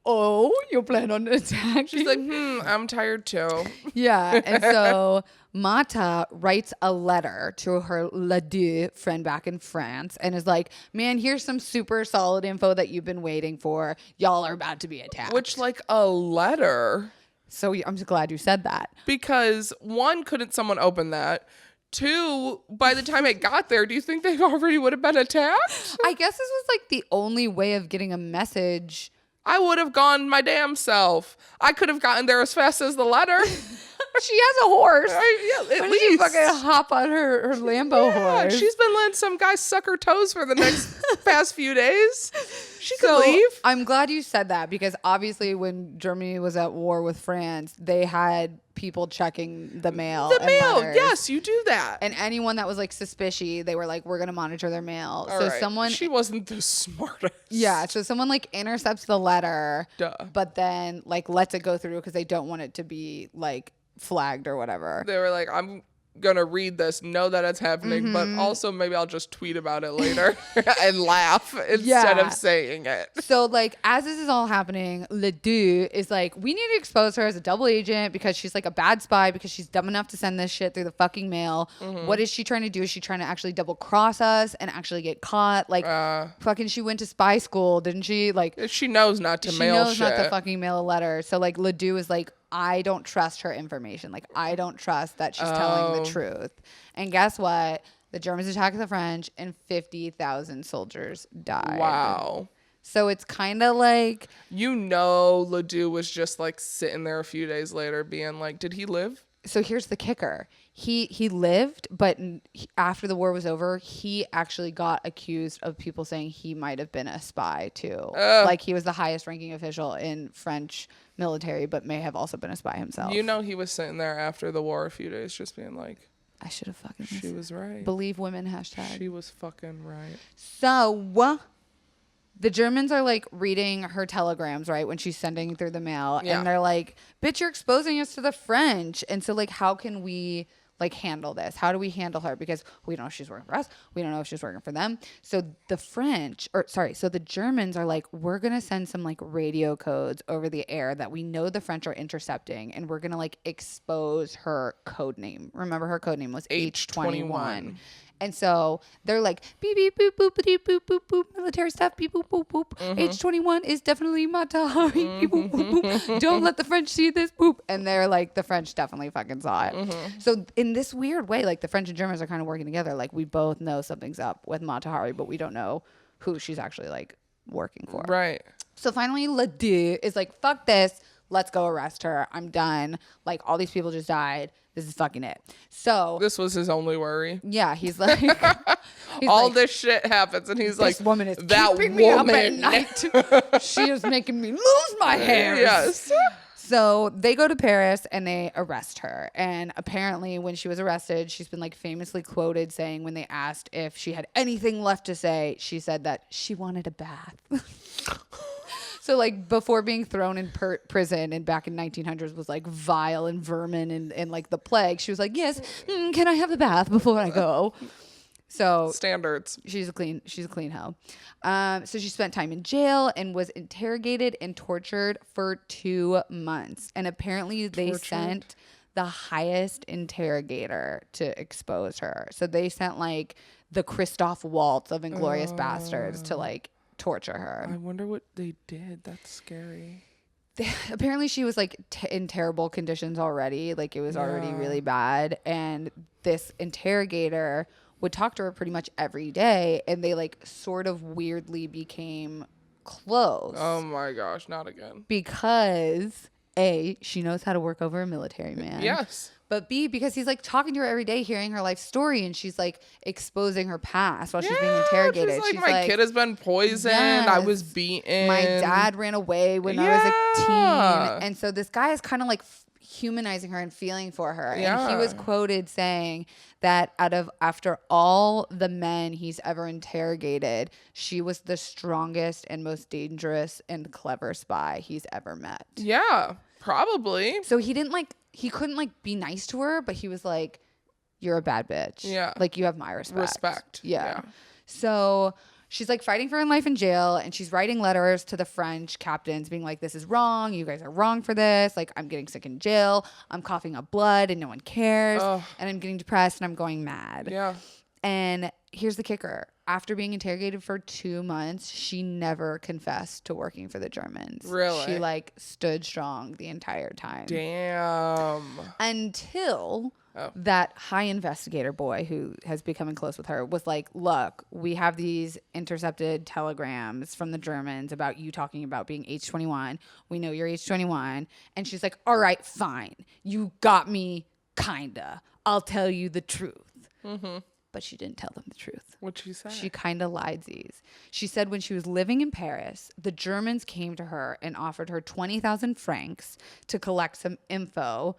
oh, you plan on attacking? She's like, I'm tired too. Yeah. And so Mata writes a letter to her Ledoux friend back in France and is like, man, here's some super solid info that you've been waiting for. Y'all are about to be attacked. Which, like, a letter. So I'm just glad you said that. Because one, couldn't someone open that? Two, by the time it got there, do you think they already would have been attacked? I guess this was like the only way of getting a message. I would have gone my damn self. I could have gotten there as fast as the letter. She has a horse. Yeah, at Why did least. she fucking hop on her Lambo horse? She's been letting some guy suck her toes for the next past few days. She could leave. I'm glad you said that because obviously when Germany was at war with France, they had people checking the mail. Yes, you do that. And anyone that was like suspicious, they were like, we're going to monitor their mail. All so right. someone. She wasn't the smartest. Yeah. So someone like intercepts the letter. Duh. But then like lets it go through because they don't want it to be like flagged or whatever. They were like, I'm gonna read this, know that it's happening, but also maybe I'll just tweet about it later and laugh instead of saying it. So like as this is all happening, Ledoux is like, we need to expose her as a double agent because she's like a bad spy because she's dumb enough to send this shit through the fucking mail. What is she trying to do? Is she trying to actually double cross us and actually get caught? Like fucking she went to spy school, didn't she? Like she knows not to mail shit. She knows not to fucking mail a letter. So like Ledoux is like, I don't trust her information. Like, I don't trust that she's telling the truth. And guess what? The Germans attacked the French and 50,000 soldiers died. Wow. So it's kind of like... You know Ledoux was just like sitting there a few days later being like, did he live? So here's the kicker. He lived, but after the war was over, he actually got accused of people saying he might have been a spy too. Like he was the highest ranking official in French military, but may have also been a spy himself. You know he was sitting there after the war a few days just being like, I should have fucking she was right. Believe women #. She was fucking right. So the Germans are like reading her telegrams, right, when she's sending through the mail. Yeah. And they're like, bitch, you're exposing us to the French. And so like, how can we like handle this? How do we handle her? Because we don't know if she's working for us. We don't know if she's working for them. So the Germans are like, we're going to send some like radio codes over the air that we know the French are intercepting. And we're going to like expose her code name. Remember her code name was H21. And so they're like, beep, beep, boop, boop, beep, boop, boop, boop, military stuff, beep, boop, boop, boop. H21 is definitely Mata. Beep, boop, boop, boop. Don't let the French see this, boop. And they're like, the French definitely fucking saw it. So in this weird way, like the French and Germans are kind of working together. Like we both know something's up with Mata Hari, but we don't know who she's actually like working for. Right. So finally, Ledoux is like, fuck this. Let's go arrest her. I'm done. Like all these people just died. This is fucking it. So this was his only worry. Yeah, he's like, all this shit happens, and he's like, this woman is that keeping woman me up at night. She is making me lose my hair. Yes. So they go to Paris and they arrest her. And apparently, when she was arrested, she's been like famously quoted saying when they asked if she had anything left to say, she said that she wanted a bath. So like before being thrown in prison and back in 1900s was like vile and vermin and like the plague. She was like, yes, can I have the bath before I go? So standards. She's a clean hoe. So she spent time in jail and was interrogated and tortured for 2 months. And apparently they sent the highest interrogator to expose her. So they sent like the Christoph Waltz of Inglourious Bastards to like torture her. I wonder what they did. That's scary. Apparently she was like in terrible conditions already. Like it was already really bad. And this interrogator would talk to her pretty much every day. And they like sort of weirdly became close. Oh my gosh, not again. Because A, she knows how to work over a military man. Yes. But B, because he's like talking to her every day, hearing her life story, and she's like exposing her past while she's being interrogated. She's like, my kid has been poisoned. Yes, I was beaten. My dad ran away when I was a teen. And so this guy is kind of like humanizing her and feeling for her. And he was quoted saying that after all the men he's ever interrogated, she was the strongest and most dangerous and clever spy he's ever met. Yeah, probably. So he couldn't like be nice to her, but he was like, you're a bad bitch. Yeah. Like you have my respect. Yeah. So she's like fighting for her life in jail, and she's writing letters to the French captains being like, this is wrong. You guys are wrong for this. Like, I'm getting sick in jail. I'm coughing up blood and no one cares. And I'm getting depressed and I'm going mad. Yeah. And here's the kicker. After being interrogated for 2 months, she never confessed to working for the Germans. Really? She like stood strong the entire time. Damn. Until that high investigator boy who has become close with her was like, look, we have these intercepted telegrams from the Germans about you talking about being age 21. We know you're age 21. And she's like, all right, fine. You got me, kinda. I'll tell you the truth. Mm-hmm. But she didn't tell them the truth. What'd she say? She kind of lied these. She said when she was living in Paris, the Germans came to her and offered her 20,000 francs to collect some info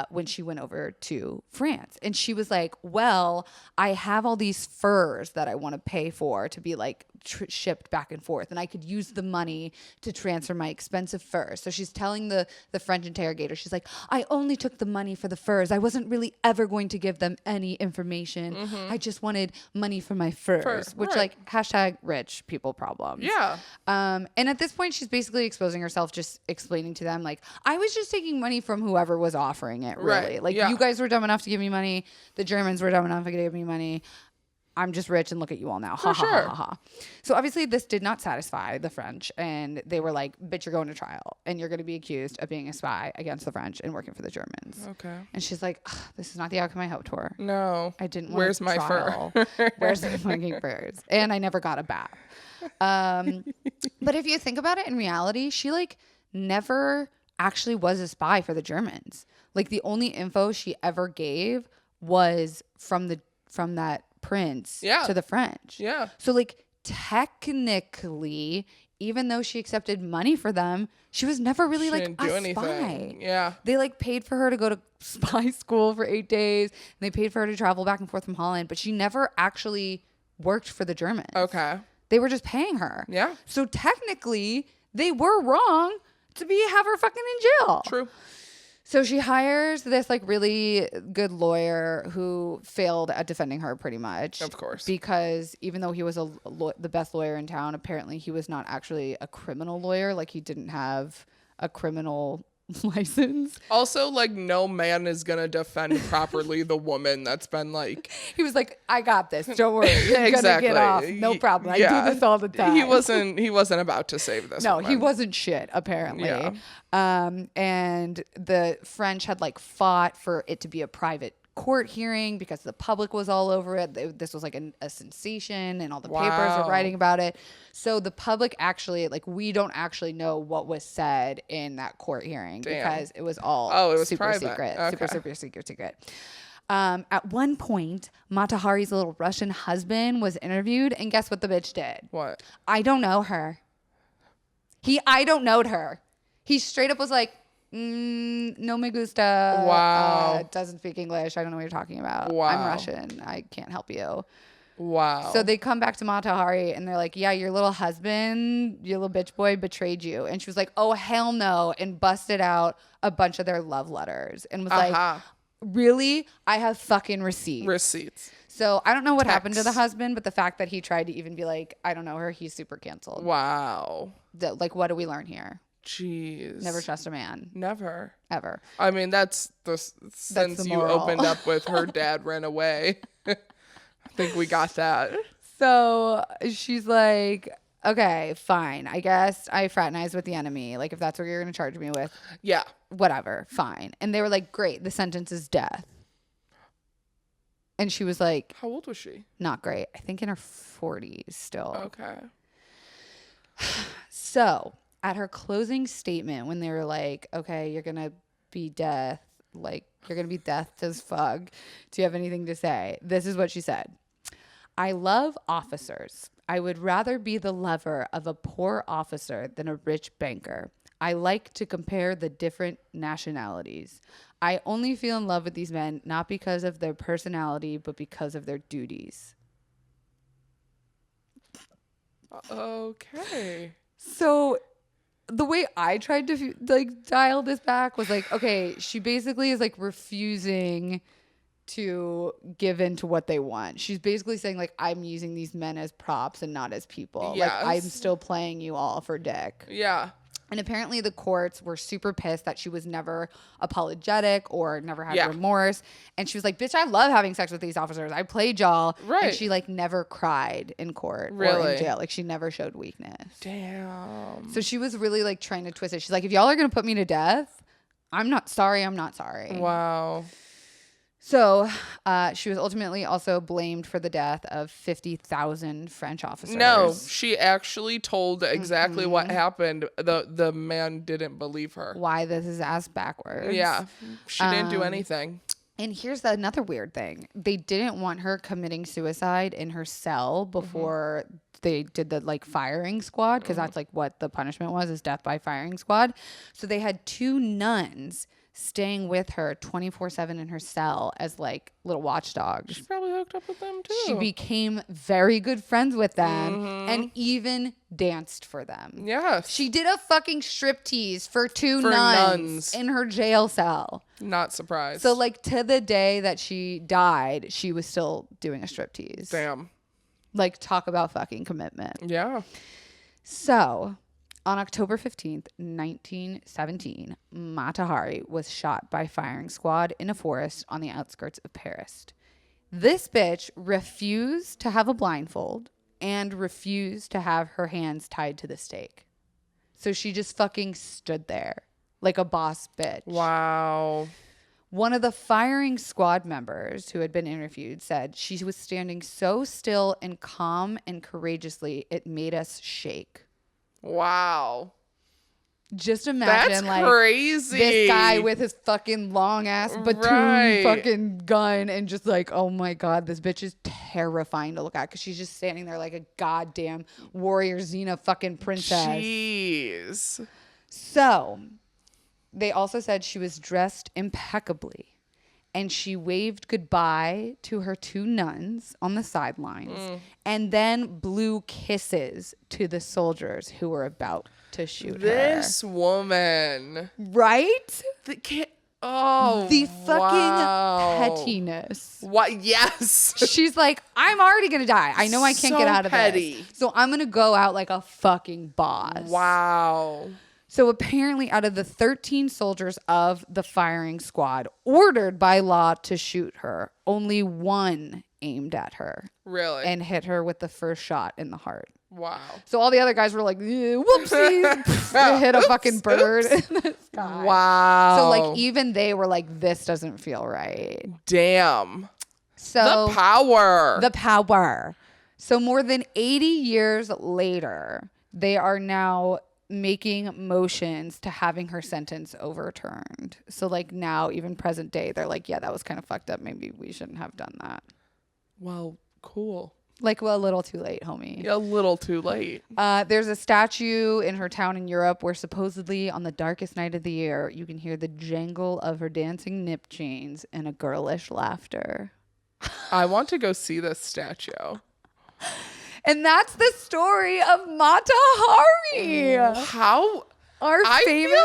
when she went over to France. And she was like, well, I have all these furs that I want to pay for to be like shipped back and forth. And I could use the money to transfer my expensive furs. So she's telling the French interrogator, she's like, I only took the money for the furs. I wasn't really ever going to give them any information. I just wanted money for my furs, which like hashtag rich people problems. Yeah. And at this point, she's basically exposing herself, just explaining to them, like, I was just taking money from whoever was offering it, really. Right. Like, you guys were dumb enough to give me money. The Germans were dumb enough to give me money. I'm just rich and look at you all now. Ha, ha, ha, ha, ha. So obviously this did not satisfy the French. And they were like, bitch, you're going to trial. And you're going to be accused of being a spy against the French and working for the Germans. Okay. And she's like, this is not the outcome I hoped for. No. I didn't want Where's my trial. fur? Where's my fucking furs? And I never got a bath. But if you think about it, in reality, she like never actually was a spy for the Germans. Like the only info she ever gave was from that prince to the French. Yeah. So like technically, even though she accepted money for them, she was never really like a spy. Yeah. They like paid for her to go to spy school for 8 days. And they paid for her to travel back and forth from Holland, but she never actually worked for the Germans. Okay. They were just paying her. Yeah. So technically, they were wrong to have her fucking in jail. True. So she hires this like really good lawyer who failed at defending her pretty much. Of course. Because even though he was the best lawyer in town, apparently he was not actually a criminal lawyer. Like he didn't have a criminal license. Also, like no man is gonna defend properly the woman that's been like. He was like, I got this. Don't worry. You're exactly. Gonna get off. No problem. I do this all the time. He wasn't about to save this. No, woman. He wasn't shit, apparently. Yeah. And the French had like fought for it to be a private court hearing because the public was all over it. This was like a sensation and all the papers were writing about it. So the public actually, like, we don't actually know what was said in that court hearing because it was all super private. Secret. Okay. Super secret. At one point, Mata Hari's little Russian husband was interviewed, and guess what the bitch did? What? I don't know her. I don't know her. He straight up was like, no me gusta. Wow. Doesn't speak English. I don't know what you're talking about. Wow. I'm Russian. I can't help you. Wow. So they come back to Mata Hari and they're like, yeah, your little husband, your little bitch boy betrayed you. And she was like, oh, hell no. And busted out a bunch of their love letters and was like, really? I have fucking receipts. So I don't know what happened to the husband, but the fact that he tried to even be like, I don't know her, he's super canceled. Wow. Like, what do we learn here? Jeez. Never trust a man. Never. Ever. I mean, since you opened up with her dad ran away. I think we got that. So she's like, okay, fine. I guess I fraternized with the enemy. Like, if that's what you're going to charge me with. Yeah. Whatever. Fine. And they were like, great. The sentence is death. And she was like. How old was she? Not great. I think in her 40s still. Okay. So. At her closing statement, when they were like, okay, you're going to be death, like, you're going to be death as fuck. Do you have anything to say? This is what she said. I love officers. I would rather be the lover of a poor officer than a rich banker. I like to compare the different nationalities. I only feel in love with these men, not because of their personality, but because of their duties. Okay. So the way I tried to like dial this back was like, okay, she basically is like refusing to give in to what they want. She's basically saying, like, I'm using these men as props and not as people. Yes. Like, I'm still playing you all for dick. Yeah. And apparently the courts were super pissed that she was never apologetic or never had Yeah. remorse. And she was like, bitch, I love having sex with these officers. I played y'all. Right. And she like never cried in court or Really? in jail. Like she never showed weakness. Damn. So she was really like trying to twist it. She's like, if y'all are going to put me to death, I'm not sorry. I'm not sorry. Wow. So she was ultimately also blamed for the death of 50,000 French officers. No, she actually told exactly what happened. The man didn't believe her. Why this is ass backwards. Yeah. She didn't do anything. And here's another weird thing. They didn't want her committing suicide in her cell before they did the like firing squad, because that's like what the punishment was, is death by firing squad. So they had 2 nuns staying with her 24/7 in her cell as like little watchdogs. She probably hooked up with them too. She became very good friends with them and even danced for them. Yes. She did a fucking striptease for 2 For nuns in her jail cell. Not surprised. So like to the day that she died, she was still doing a striptease. Damn. Like talk about fucking commitment. Yeah. So on October 15th, 1917, Mata Hari was shot by firing squad in a forest on the outskirts of Paris. This bitch refused to have a blindfold and refused to have her hands tied to the stake. So she just fucking stood there like a boss bitch. Wow. One of the firing squad members who had been interviewed said she was standing so still and calm and courageously, it made us shake. Wow. Just imagine That's like crazy. this guy with his fucking long ass batoon fucking gun and just like, oh my God, this bitch is terrifying to look at because she's just standing there like a goddamn warrior Xena fucking princess. Jeez. So they also said she was dressed impeccably and she waved goodbye to her 2 nuns on the sidelines and then blew kisses to the soldiers who were about to shoot This her. woman. Right? The fucking pettiness. What? Yes. She's like, I'm already going to die. I know I can't get out of petty. this. So I'm going to go out like a fucking boss. Wow. So apparently out of the 13 soldiers of the firing squad ordered by law to shoot her, only 1 aimed at her. Really? And hit her with the first shot in the heart. Wow. So all the other guys were like, whoopsies. They hit a fucking bird in the sky. Wow. So like even they were like, this doesn't feel right. Damn. So The power. The power. So more than 80 years later, they are now making motions to having her sentence overturned. So like now, even present day, they're like, yeah, that was kind of fucked up. Maybe we shouldn't have done that. Well, cool. Like, well, a little too late, homie. A little too late. There's a statue in her town in Europe where supposedly on the darkest night of the year, you can hear the jangle of her dancing nip chains and a girlish laughter. I want to go see this statue. And that's the story of Mata Hari. How? Our I famous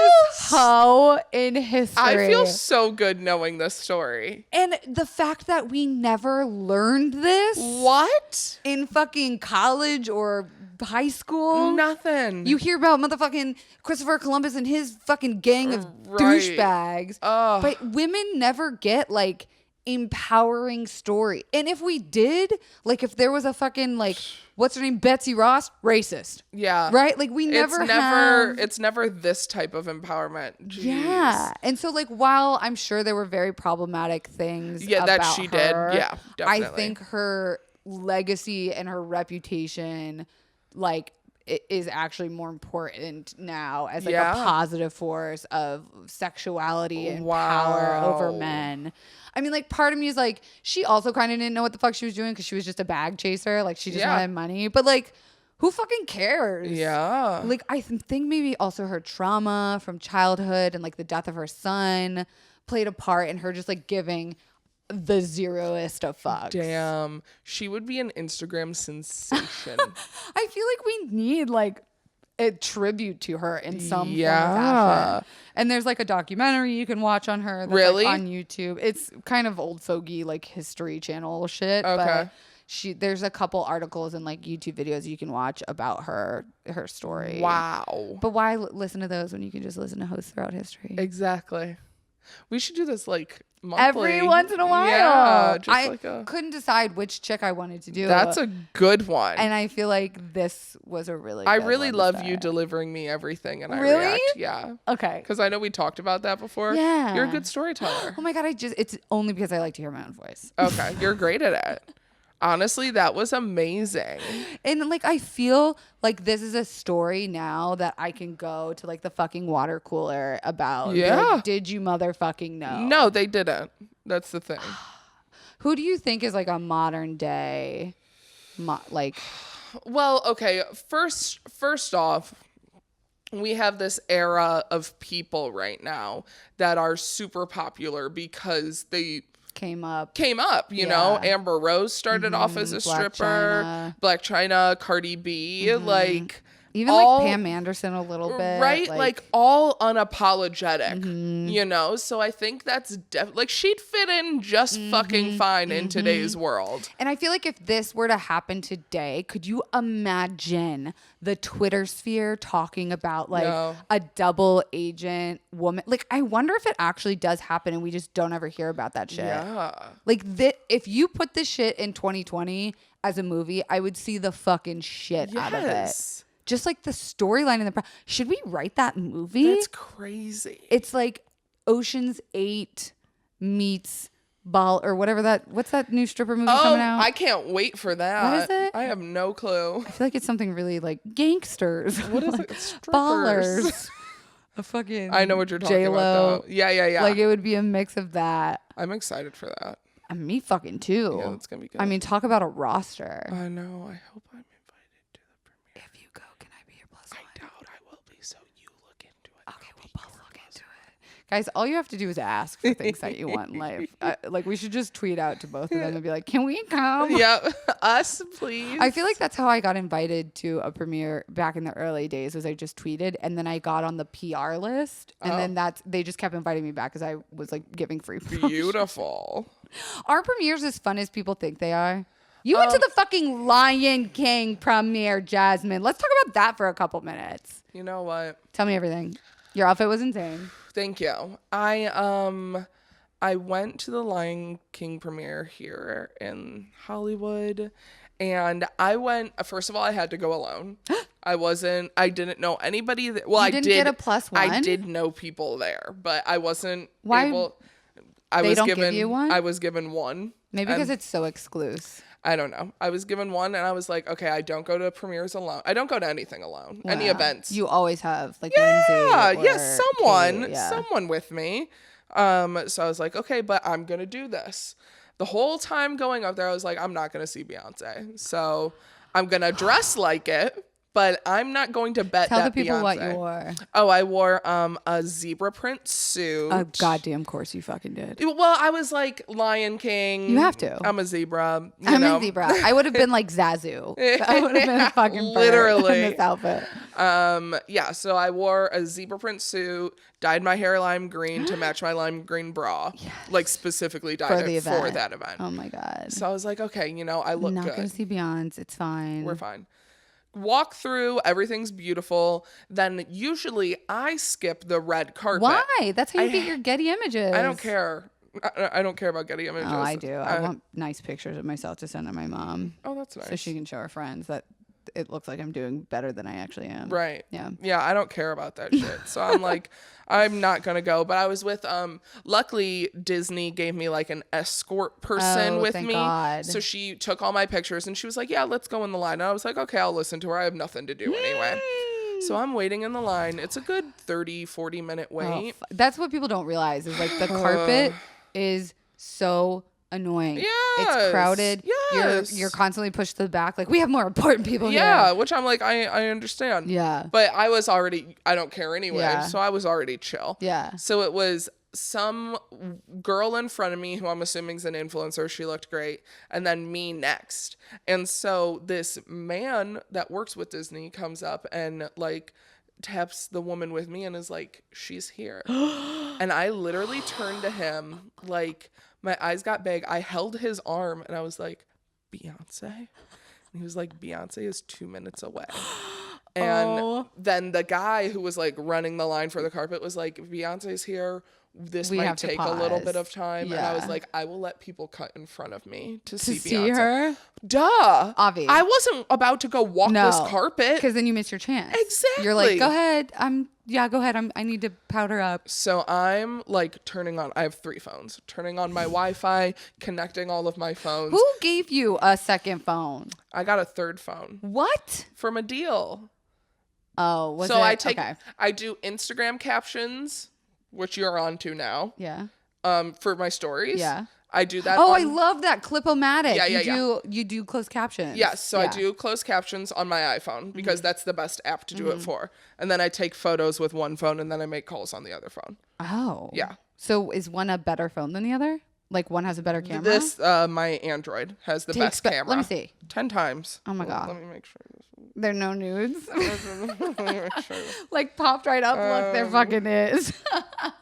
feel hoe in history. I feel so good knowing this story. And the fact that we never learned this. What? In fucking college or high school. Nothing. You hear about motherfucking Christopher Columbus and his fucking gang of Right. douchebags. Ugh. But women never get like empowering story. And if we did, like if there was a fucking like, what's her name? Betsy Ross, racist. Yeah. Right? Like we never have. It's never this type of empowerment. Jeez. Yeah. And so like while I'm sure there were very problematic things that about she her, did. Yeah, definitely. I think her legacy and her reputation like it is actually more important now as like a positive force of sexuality and power over men. I mean, like, part of me is like, she also kind of didn't know what the fuck she was doing because she was just a bag chaser. Like, she just wanted money. But, like, who fucking cares? Yeah. Like, I think maybe also her trauma from childhood and, like, the death of her son played a part in her just, like, giving the zeroest of fucks. Damn. She would be an Instagram sensation. I feel like we need, like, a tribute to her in some form or fashion. And there's like a documentary you can watch on her that's like on YouTube. It's kind of old fogey like History Channel shit. Okay. But there's a couple articles and like YouTube videos you can watch about her story. Wow. But why listen to those when you can just listen to hosts throughout history? Exactly. We should do this like monthly. Every once in a while. Yeah, just I like couldn't decide which chick I wanted to do. That's a good one. And I feel like this was a really I good really one love to you start. delivering me everything and I Really? react. Yeah. Okay. Because I know we talked about that before. Yeah. You're a good storyteller. Oh my God, it's only because I like to hear my own voice. Okay. You're great at it. Honestly, that was amazing. And like I feel like this is a story now that I can go to like the fucking water cooler about. and be Yeah. like, did you motherfucking know? No, they didn't. That's the thing. Who do you think is like a modern day like Well, okay. First off, we have this era of people right now that are super popular because they came up? you know. Amber Rose started off as a Black stripper. China. Black China, Cardi B, like Even all, like Pam Anderson a little bit. right? Like all unapologetic, you know? So I think that's like she'd fit in just fucking fine in today's world. And I feel like if this were to happen today, could you imagine the Twitter sphere talking about like a double agent woman? Like, I wonder if it actually does happen and we just don't ever hear about that shit. Yeah. Like, if you put this shit in 2020 as a movie, I would see the fucking shit out of it. Just like the storyline in should we write that movie? That's crazy. It's like Ocean's 8 meets Ball or whatever what's that new stripper movie coming out? I can't wait for that. What is it? I have no clue. I feel like it's something really like gangsters. What is like it? Strippers. Ballers. A fucking I know what you're talking J-Lo. about though. Yeah. Like it would be a mix of that. I'm excited for that. And me fucking too. Yeah, that's gonna be good. I mean, talk about a roster. I know. I hope I'm invited to the premiere. If you go, can I be your plus one? I doubt I will be, so you look into it. Okay, we'll both look into it. Guys, all you have to do is ask for things that you want in life. Like, we should just tweet out to both of them and be like, can we come? Yeah, us, please. I feel like that's how I got invited to a premiere back in the early days was I just tweeted and then I got on the PR list and then they just kept inviting me back because I was like giving free promotion. Beautiful. Are premieres as fun as people think they are? You went to the fucking Lion King premiere, Jazzmyne. Let's talk about that for a couple minutes. You know what? Tell me everything. Your outfit was insane. Thank you. I went to the Lion King premiere here in Hollywood, and I went. First of all, I had to go alone. I didn't know anybody. I did get a plus one? I did know people there, but I wasn't Why? able. Give you one? I was given one. Maybe because it's so exclusive. I don't know. I was given one, and I was like, okay, I don't go to premieres alone. I don't go to anything alone. Any events. You always have like Yeah, Lindsay or someone with me. So I was like, okay, but I'm gonna do this. The whole time going up there, I was like, I'm not gonna see Beyonce, so I'm gonna dress like it, but I'm not going to bet. Tell that the people Beyonce. what you wore. Oh, I wore a zebra print suit. A goddamn course you fucking did. Well, I was like Lion King. You have to. I'm a zebra. I'm a zebra. I would have been like Zazu. I would have been a fucking bird literally in this outfit. Yeah. So I wore a zebra print suit, dyed my hair lime green to match my lime green bra, like specifically dyed it for that event. Oh my god. So I was like, okay, I look Not good. gonna see Beyonce. It's fine. We're fine. Walk through, everything's beautiful. Then usually I skip the red carpet. Why? That's how you get your Getty images. I don't care. I don't care about Getty images. Oh, I do. I want nice pictures of myself to send to my mom. Oh, that's nice. So she can show her friends that it looks like I'm doing better than I actually am. Right. Yeah. Yeah, I don't care about that shit. So I'm like, I'm not going to go. But I was with, luckily Disney gave me like an escort person with thank me. God. So she took all my pictures and she was like, yeah, let's go in the line. And I was like, okay, I'll listen to her. I have nothing to do anyway. So I'm waiting in the line. It's a good 30, 40 minute wait. That's what people don't realize is like the carpet is so annoying. Yes. It's crowded. Yes. You're constantly pushed to the back. Like we have more important people Yeah, here. which I'm like, I understand. Yeah. But I don't care anyway. Yeah. So I was already chill. Yeah. So it was some girl in front of me who I'm assuming is an influencer. She looked great. And then me next. And so this man that works with Disney comes up and like taps the woman with me and is like, she's here. And I literally turned to him, like my eyes got big. I held his arm and I was like, Beyonce? And he was like, Beyonce is 2 minutes away. And then the guy who was like running the line for the carpet was like, Beyonce's here. This might take a little bit of time. Yeah. And I was like, I will let people cut in front of me to see Beyonce. Her? Duh. Obvious. I wasn't about to go walk this carpet. Because then you miss your chance. Exactly. You're like, go ahead. Go ahead. I need to powder up. So I'm like I have 3 phones. Turning on my Wi-Fi, connecting all of my phones. Who gave you a second phone? I got a 3rd phone. What? From a deal. Oh, I do Instagram captions, which you're on to now. Yeah. For my stories. Yeah. I do that. Oh, I love that. Clip-o-matic. Yeah. You do closed captions. Yes. So I do closed captions on my iPhone because that's the best app to do it for. And then I take photos with one phone and then I make calls on the other phone. Oh. Yeah. So is one a better phone than the other? Like one has a better camera? This, my Android has the best camera. Let me see. 10 times. Oh my God. Let me make sure. There are no nudes? Let me make sure. Like popped right up. Look, there fucking is.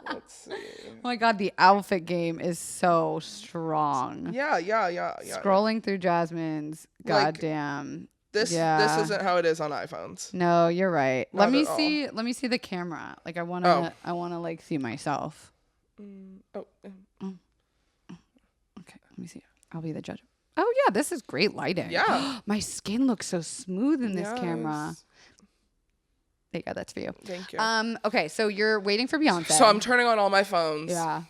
Let's see. Oh my God, the outfit game is so strong. Yeah. Scrolling through Jazzmyne's goddamn. This isn't how it is on iPhones. No, you're right. Not Let me at see. Let me see the camera. Like I wanna like see myself. Okay, let me see. I'll be the judge. Oh yeah, this is great lighting. Yeah. My skin looks so smooth in this camera. There you go. That's for you. Thank you. Okay, so you're waiting for Beyonce. So I'm turning on all my phones. Yeah.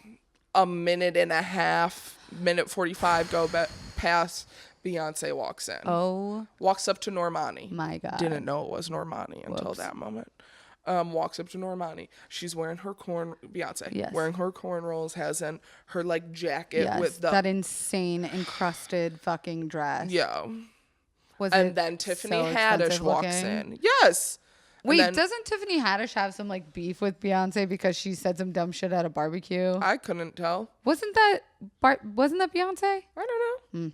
A minute and a half, minute 45 go past. Beyonce walks in. Oh. Walks up to Normani. My God. Didn't know it was Normani until that moment. Walks up to Normani. She's wearing her Beyonce. Yes. Wearing her cornrows, has her like jacket with that insane encrusted fucking dress. Yeah. And then Tiffany Haddish walks in. Yes. Wait, doesn't Tiffany Haddish have some like beef with Beyonce because she said some dumb shit at a barbecue? I couldn't tell. Wasn't that Beyonce? I don't know.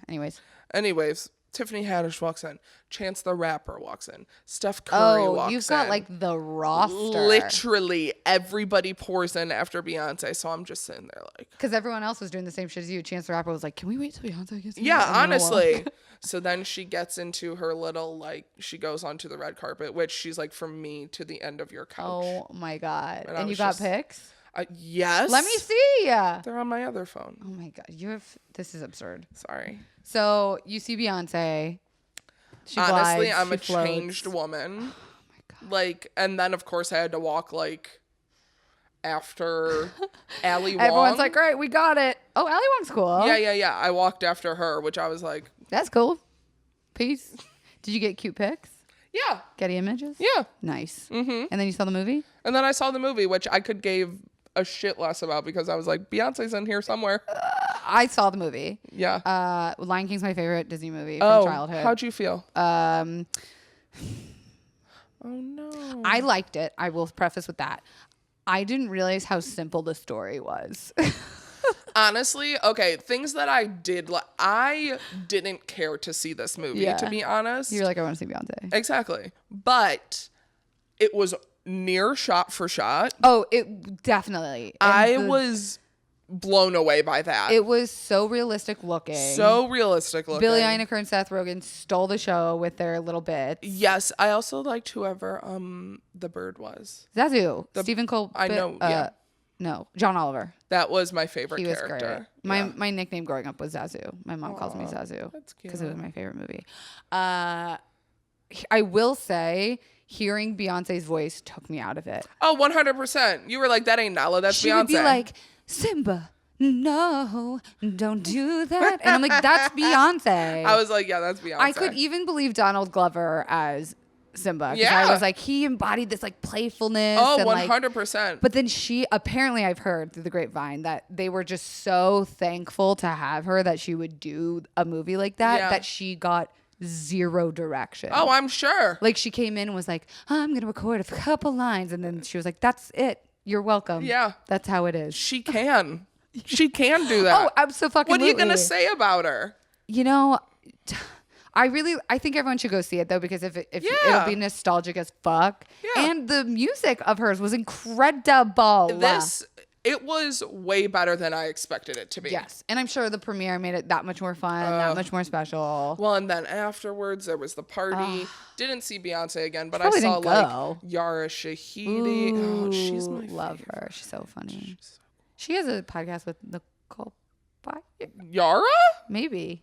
Anyways, Tiffany Haddish walks in. Chance the Rapper walks in. Steph Curry walks in. Oh, you've got like the roster. Literally everybody pours in after Beyonce. So I'm just sitting there like. Because everyone else was doing the same shit as you. Chance the Rapper was like, can we wait till Beyonce gets here? Yeah, honestly. So then she gets into her little she goes onto the red carpet, which she's like from me to the end of your couch. Oh my God. And you got pics? Yes. Let me see. They're on my other phone. Oh my God. This is absurd. Sorry. So you see Beyonce. She Honestly, glides, I'm she a floats. changed woman. Oh my God. Like, and then of course I had to walk after Ali Wong. Everyone's like, great, we got it. Oh, Ali Wong's cool. Yeah. I walked after her, which I was like, that's cool. Peace. Did you get cute pics? Yeah. Getty images? Yeah. Nice. Mm-hmm. And then you saw the movie? And then I saw the movie, which I could give a shit less about because I was like, Beyonce's in here somewhere. I saw the movie. Yeah. Lion King's my favorite Disney movie from childhood. How'd you feel? Oh no. I liked it. I will preface with that. I didn't realize how simple the story was. Honestly, okay, things that I did, I didn't care to see this movie, to be honest. You're like, I want to see Beyonce. Exactly. But it was near shot for shot. Oh, it definitely. I was blown away by that. It was so realistic looking. Billie Eilish and Seth Rogen stole the show with their little bits. Yes, I also liked whoever the bird was. Zazu. Stephen Cole. I know. Yeah. No, John Oliver. That was my favorite character. He was great. My nickname growing up was Zazu. My mom calls me Zazu. That's cute. Because it was my favorite movie. I will say, hearing Beyonce's voice took me out of it. Oh, 100%. You were like, that ain't Nala, that's Beyonce. She would be like, Simba, no, don't do that. And I'm like, that's Beyonce. I was like, yeah, that's Beyonce. I could even believe Donald Glover as Simba. Yeah. I was like, he embodied this like playfulness. Oh, and, 100%. But then apparently I've heard through the grapevine that they were just so thankful to have her that she would do a movie like that, that she got zero direction. Oh, I'm sure. Like she came in and was like, I'm going to record a couple lines. And then she was like, that's it. You're welcome. Yeah. That's how it is. She can. She can do that. Oh, absolutely. What are you going to say about her? You know, I think everyone should go see it though, because if it'll be nostalgic as fuck. Yeah. And the music of hers was incredible. It was way better than I expected it to be. Yes. And I'm sure the premiere made it that much more fun, that much more special. Well, and then afterwards there was the party. Didn't see Beyonce again, but I Probably saw didn't like go. Yara Shahidi. Oh, she's my love favorite. her. She's so funny. She has a podcast with Nicole Byer. Yara? Maybe.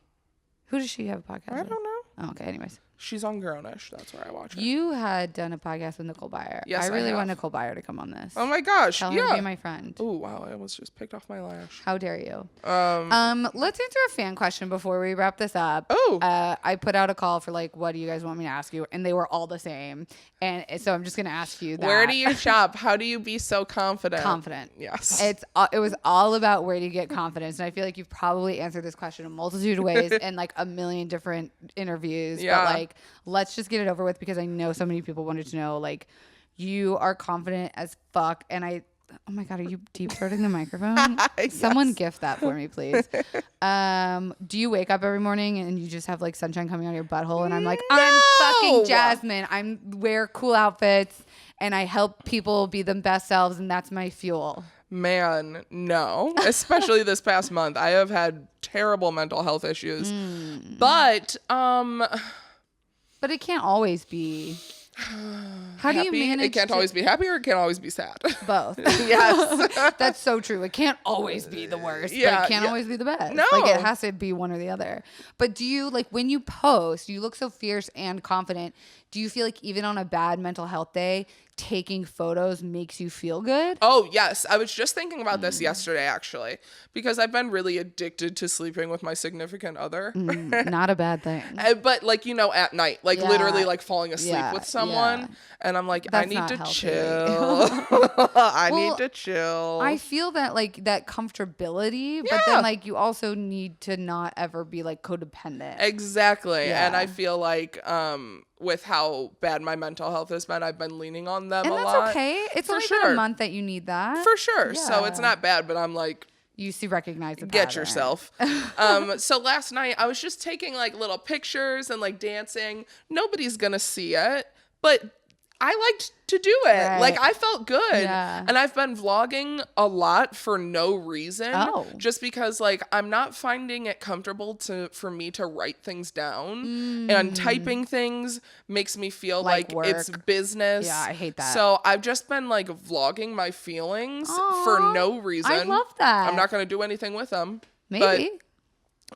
Who does she have a podcast with? I don't know. Oh, okay. Anyways. She's on Grownish. That's where I watch her. You had done a podcast with Nicole Byer. Yes, I really have. want Nicole Byer to come on this. Oh my gosh. Tell her to be my friend. Oh wow, I almost just picked off my lash. How dare you? Let's answer a fan question before we wrap this up. Oh. I put out a call for like, what do you guys want me to ask you? And they were all the same. And so I'm just gonna ask you that. Where do you shop? How do you be so confident? Confident. Yes. It was all about where do you get confidence, and I feel like you've probably answered this question a multitude of ways in like a million different interviews. Yeah. But like, let's just get it over with, because I know so many people wanted to know. Like, you are confident as fuck, and oh my God, are you deep throating the microphone? Yes. Someone gift that for me, please. Do you wake up every morning and you just have like sunshine coming out of your butthole? And I'm like, No! I'm fucking Jazzmyne. I wear cool outfits and I help people be the best selves, and that's my fuel. Man, no. Especially this past month. I have had terrible mental health issues. But But it can't always be. How happy. do you manage? It can't always be happy, or it can't always be sad. Both. Yes. That's so true. It can't always be the worst, Yeah, but it can't yeah. always be the best. No. Like, it has to be one or the other. But do you, like, when you post, you look so fierce and confident. Do you feel like even on a bad mental health day, taking photos makes you feel good? Oh, yes. I was just thinking about this yesterday, actually, because I've been really addicted to sleeping with my significant other. Not a bad thing. But, like, at night, like, Yeah. literally, like, falling asleep Yeah, with someone. yeah. And I'm like, That's I need not to healthy. chill. I Well, need to chill. I feel that, like, that comfortability, but Yeah. then, like, you also need to not ever be, like, codependent. Exactly. Yeah. And I feel like with how bad my mental health has been, I've been leaning on them And a that's lot. okay. It's For only been sure. a month that you need that. For sure. So it's Yeah. not bad, but I'm like, You see, recognize the get pattern. yourself. So last night I was just taking like little pictures and like dancing. Nobody's gonna see it, but I liked to do it. Right. Like, I felt good. Yeah. And I've been vlogging a lot for no reason. Oh. Just because like I'm not finding it comfortable for me to write things down. And typing things makes me feel Like like it's work. business. Yeah, I hate that. So I've just been like vlogging my feelings for Aw, no reason. I love that. I'm not gonna do anything with them. Maybe. But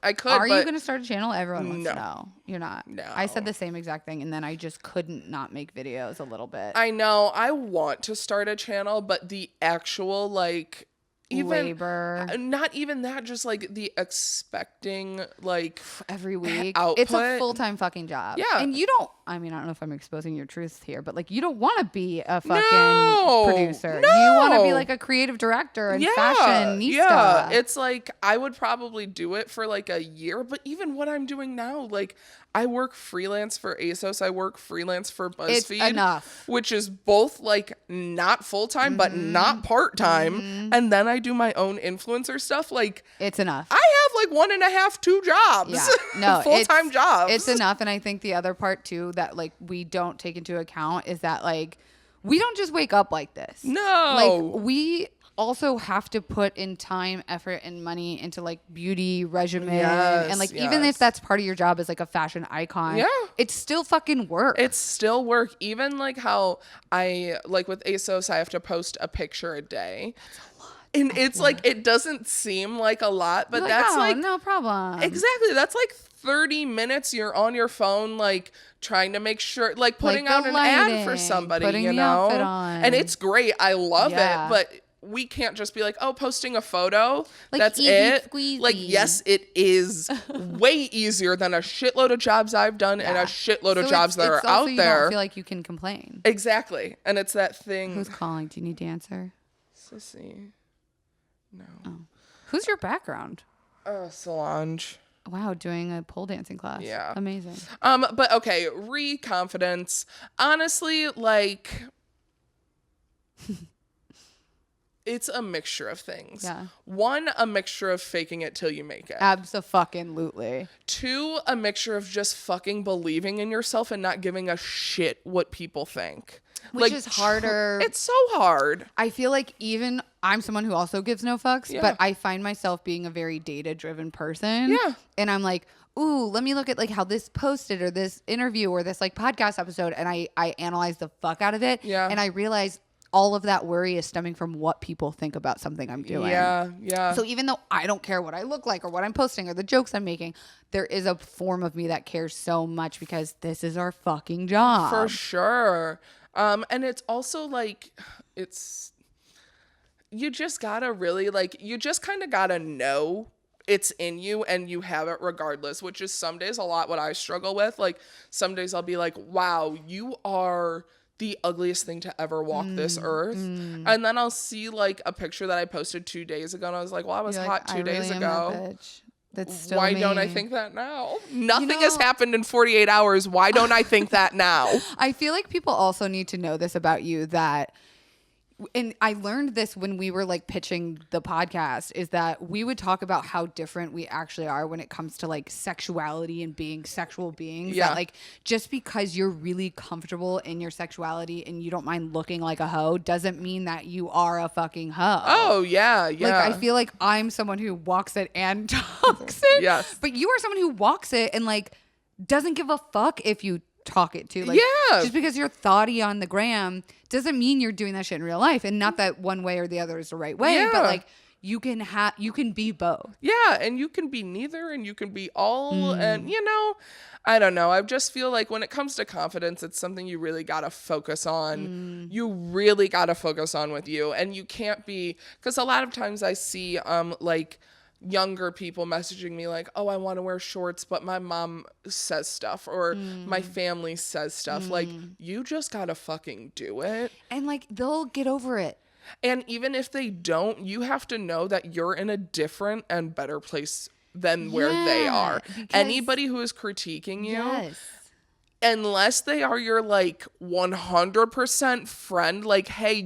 I could. Are you but going to start a channel? Everyone wants No. to know. You're not. No. I said the same exact thing, and then I just couldn't not make videos a little bit. I know I want to start a channel, but the actual like even labor not even that, just like the expecting like every week. output. It's a full-time fucking job. Yeah. And you don't, I mean, I don't know if I'm exposing your truth here, but like, you don't want to be a fucking No. producer. No. You want to be like a creative director and fashionista. Yeah, it's like I would probably do it for like a year, but even what I'm doing now, like I work freelance for ASOS, I work freelance for BuzzFeed. It's enough. Which is both like not full-time but not part-time. And then I do my own influencer stuff. Like, It's enough. I have like 1.5, 2 jobs. Yeah, no, full-time jobs. It's enough. And I think the other part too that like we don't take into account is that like we don't just wake up like this. No. Like, we also have to put in time, effort, and money into like beauty regimen. Yes, And like, even yes. if that's part of your job as like a fashion icon, Yeah. it's still fucking work. It's still work. Even like how I like with ASOS, I have to post a picture a day. And it's like, it doesn't seem like a lot, but You're that's oh, like, no problem. exactly. That's like 30 minutes you're on your phone, like trying to make sure, like putting the out an ad for lighting, somebody, putting you the know? outfit on. And it's great. I love Yeah. it. But we can't just be like, oh, posting a photo. Like, That's easy it. squeezy. Like, yes, it is way easier than a shitload of jobs I've done and a shitload of So jobs that it's are also out you there. don't feel like you can complain. Exactly. And it's that thing. Who's calling? Do you need to answer? Sissy. No. Who's your background? Solange. Wow, doing a pole dancing class. Yeah. Amazing. But okay, confidence. Honestly, like It's a mixture of things. Yeah. 1, a mixture of faking it till you make it. Abso-fucking-lutely. 2, a mixture of just fucking believing in yourself and not giving a shit what people think. Which is harder. It's so hard. I feel like even I'm someone who also gives no fucks, Yeah. but I find myself being a very data-driven person. Yeah. And I'm like, ooh, let me look at like how this posted or this interview or this like podcast episode, and I analyze the fuck out of it. Yeah. And I realize all of that worry is stemming from what people think about something I'm doing. Yeah. So even though I don't care what I look like or what I'm posting or the jokes I'm making, there is a form of me that cares so much because this is our fucking job. For sure. And it's also like, you just gotta really like, you just kind of gotta know it's in you and you have it regardless, which is some days a lot what I struggle with. Like some days I'll be like, wow, you are the ugliest thing to ever walk this earth. And then I'll see like a picture that I posted 2 days ago and I was like, well, I was You're hot like, 2 I days really am ago. that bitch. That's still Why me. don't I think that now? Nothing has happened in 48 hours. Why don't I think that now? I feel like people also need to know this about you, that, and I learned this when we were like pitching the podcast, is that we would talk about how different we actually are when it comes to like sexuality and being sexual beings. Yeah. That like just because you're really comfortable in your sexuality and you don't mind looking like a hoe doesn't mean that you are a fucking hoe. Oh, yeah. Like, I feel like I'm someone who walks it and talks it. Yes. But you are someone who walks it and like doesn't give a fuck if you talk it to. Like, Yeah. just because you're thoughty on the gram doesn't mean you're doing that shit in real life. And not that one way or the other is the right way, Yeah. but like you can be both. Yeah, and you can be neither and you can be all. And, I don't know. I just feel like when it comes to confidence, it's something you really got to focus on. You really got to focus on with you. And you can't be, because a lot of times I see like younger people messaging me like, oh, I want to wear shorts, but my mom says stuff or my family says stuff. Like, you just got to fucking do it. And like they'll get over it. And even if they don't, you have to know that you're in a different and better place than where they are. because- Anybody who is critiquing you, Yes. unless they are your like 100% friend, like, hey,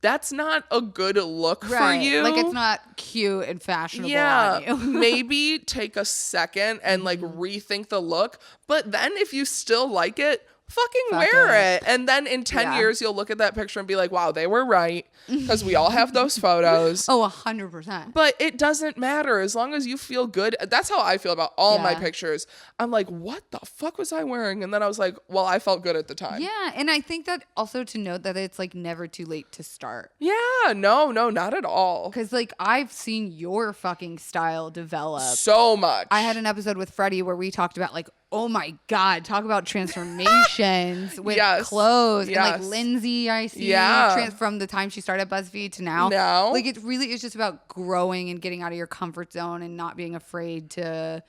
that's not a good look for you. Like it's not cute and fashionable Yeah, on you. maybe take a second and like rethink the look. But then if you still like it, fucking wear it. And then in 10 years, you'll look at that picture and be like, wow, they were right. Because we all have those photos. Oh, 100%. But it doesn't matter as long as you feel good. That's how I feel about all my Yeah. pictures. I'm like, what the fuck was I wearing? And then I was like, well, I felt good at the time. Yeah, and I think that also to note that it's like never too late to start. Yeah, no, not at all. Because like I've seen your fucking style develop. So much. I had an episode with Freddie where we talked about like, oh my God, talk about transformations with Yes. clothes. And Yes. like Lindsay, I see from the time she started BuzzFeed to now. Now. Like it really is just about growing and getting out of your comfort zone and not being afraid to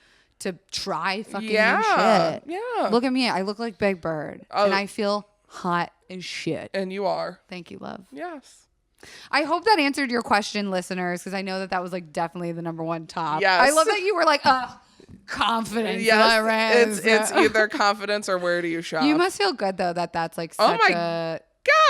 try fucking new shit. Yeah. Look at me. I look like Big Bird. Oh. And I feel hot as shit. And you are. Thank you, love. Yes. I hope that answered your question, listeners, because I know that was like definitely the number one top. Yes. I love that you were like, confidence. Yes. It's either confidence or where do you shop? You must feel good though that that's like such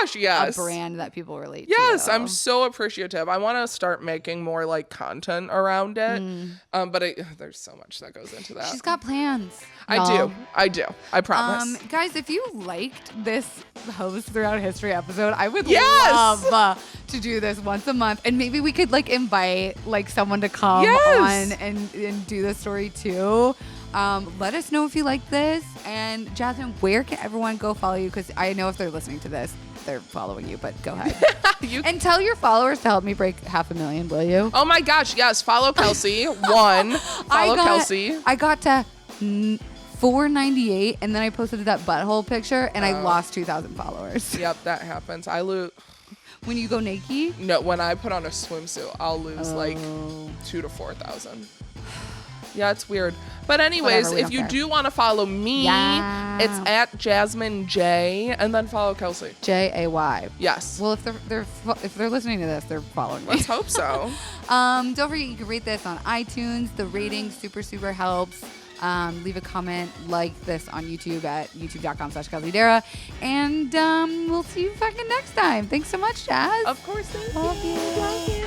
Gosh, yes. a brand that people relate to. Yes, I'm so appreciative. I want to start making more like content around it. But there's so much that goes into that. She's got plans. I do. I promise. Guys, if you liked this Host Throughout History episode, I would Yes! love to do this once a month. And maybe we could like invite like someone to come Yes! on and do the story too. Let us know if you like this. And Jazzmyne, where can everyone go follow you? Because I know if they're listening to this, they're following you, but go ahead. And tell your followers to help me break 500,000, will you? Oh my gosh, yes. Follow Kelsey. Follow Kelsey. I got to 498 and then I posted that butthole picture and I lost 2,000 followers. Yep, that happens. I lose. When you go naked? No, when I put on a swimsuit, I'll lose like 2,000 to 4,000. Yeah, it's weird. But anyways, Whatever, we if don't you care. do want to follow me, it's at Jazzmyne J, and then follow Kelsey. Jay. Yes. Well, if they're listening to this, they're following me. Let's hope so. Don't forget you can rate this on iTunes. The rating super helps. Leave a comment like this on YouTube at youtube.com/KelseyDarragh. And we'll see you fucking next time. Thanks so much, Jazz. Of course, thank Love you. Love you.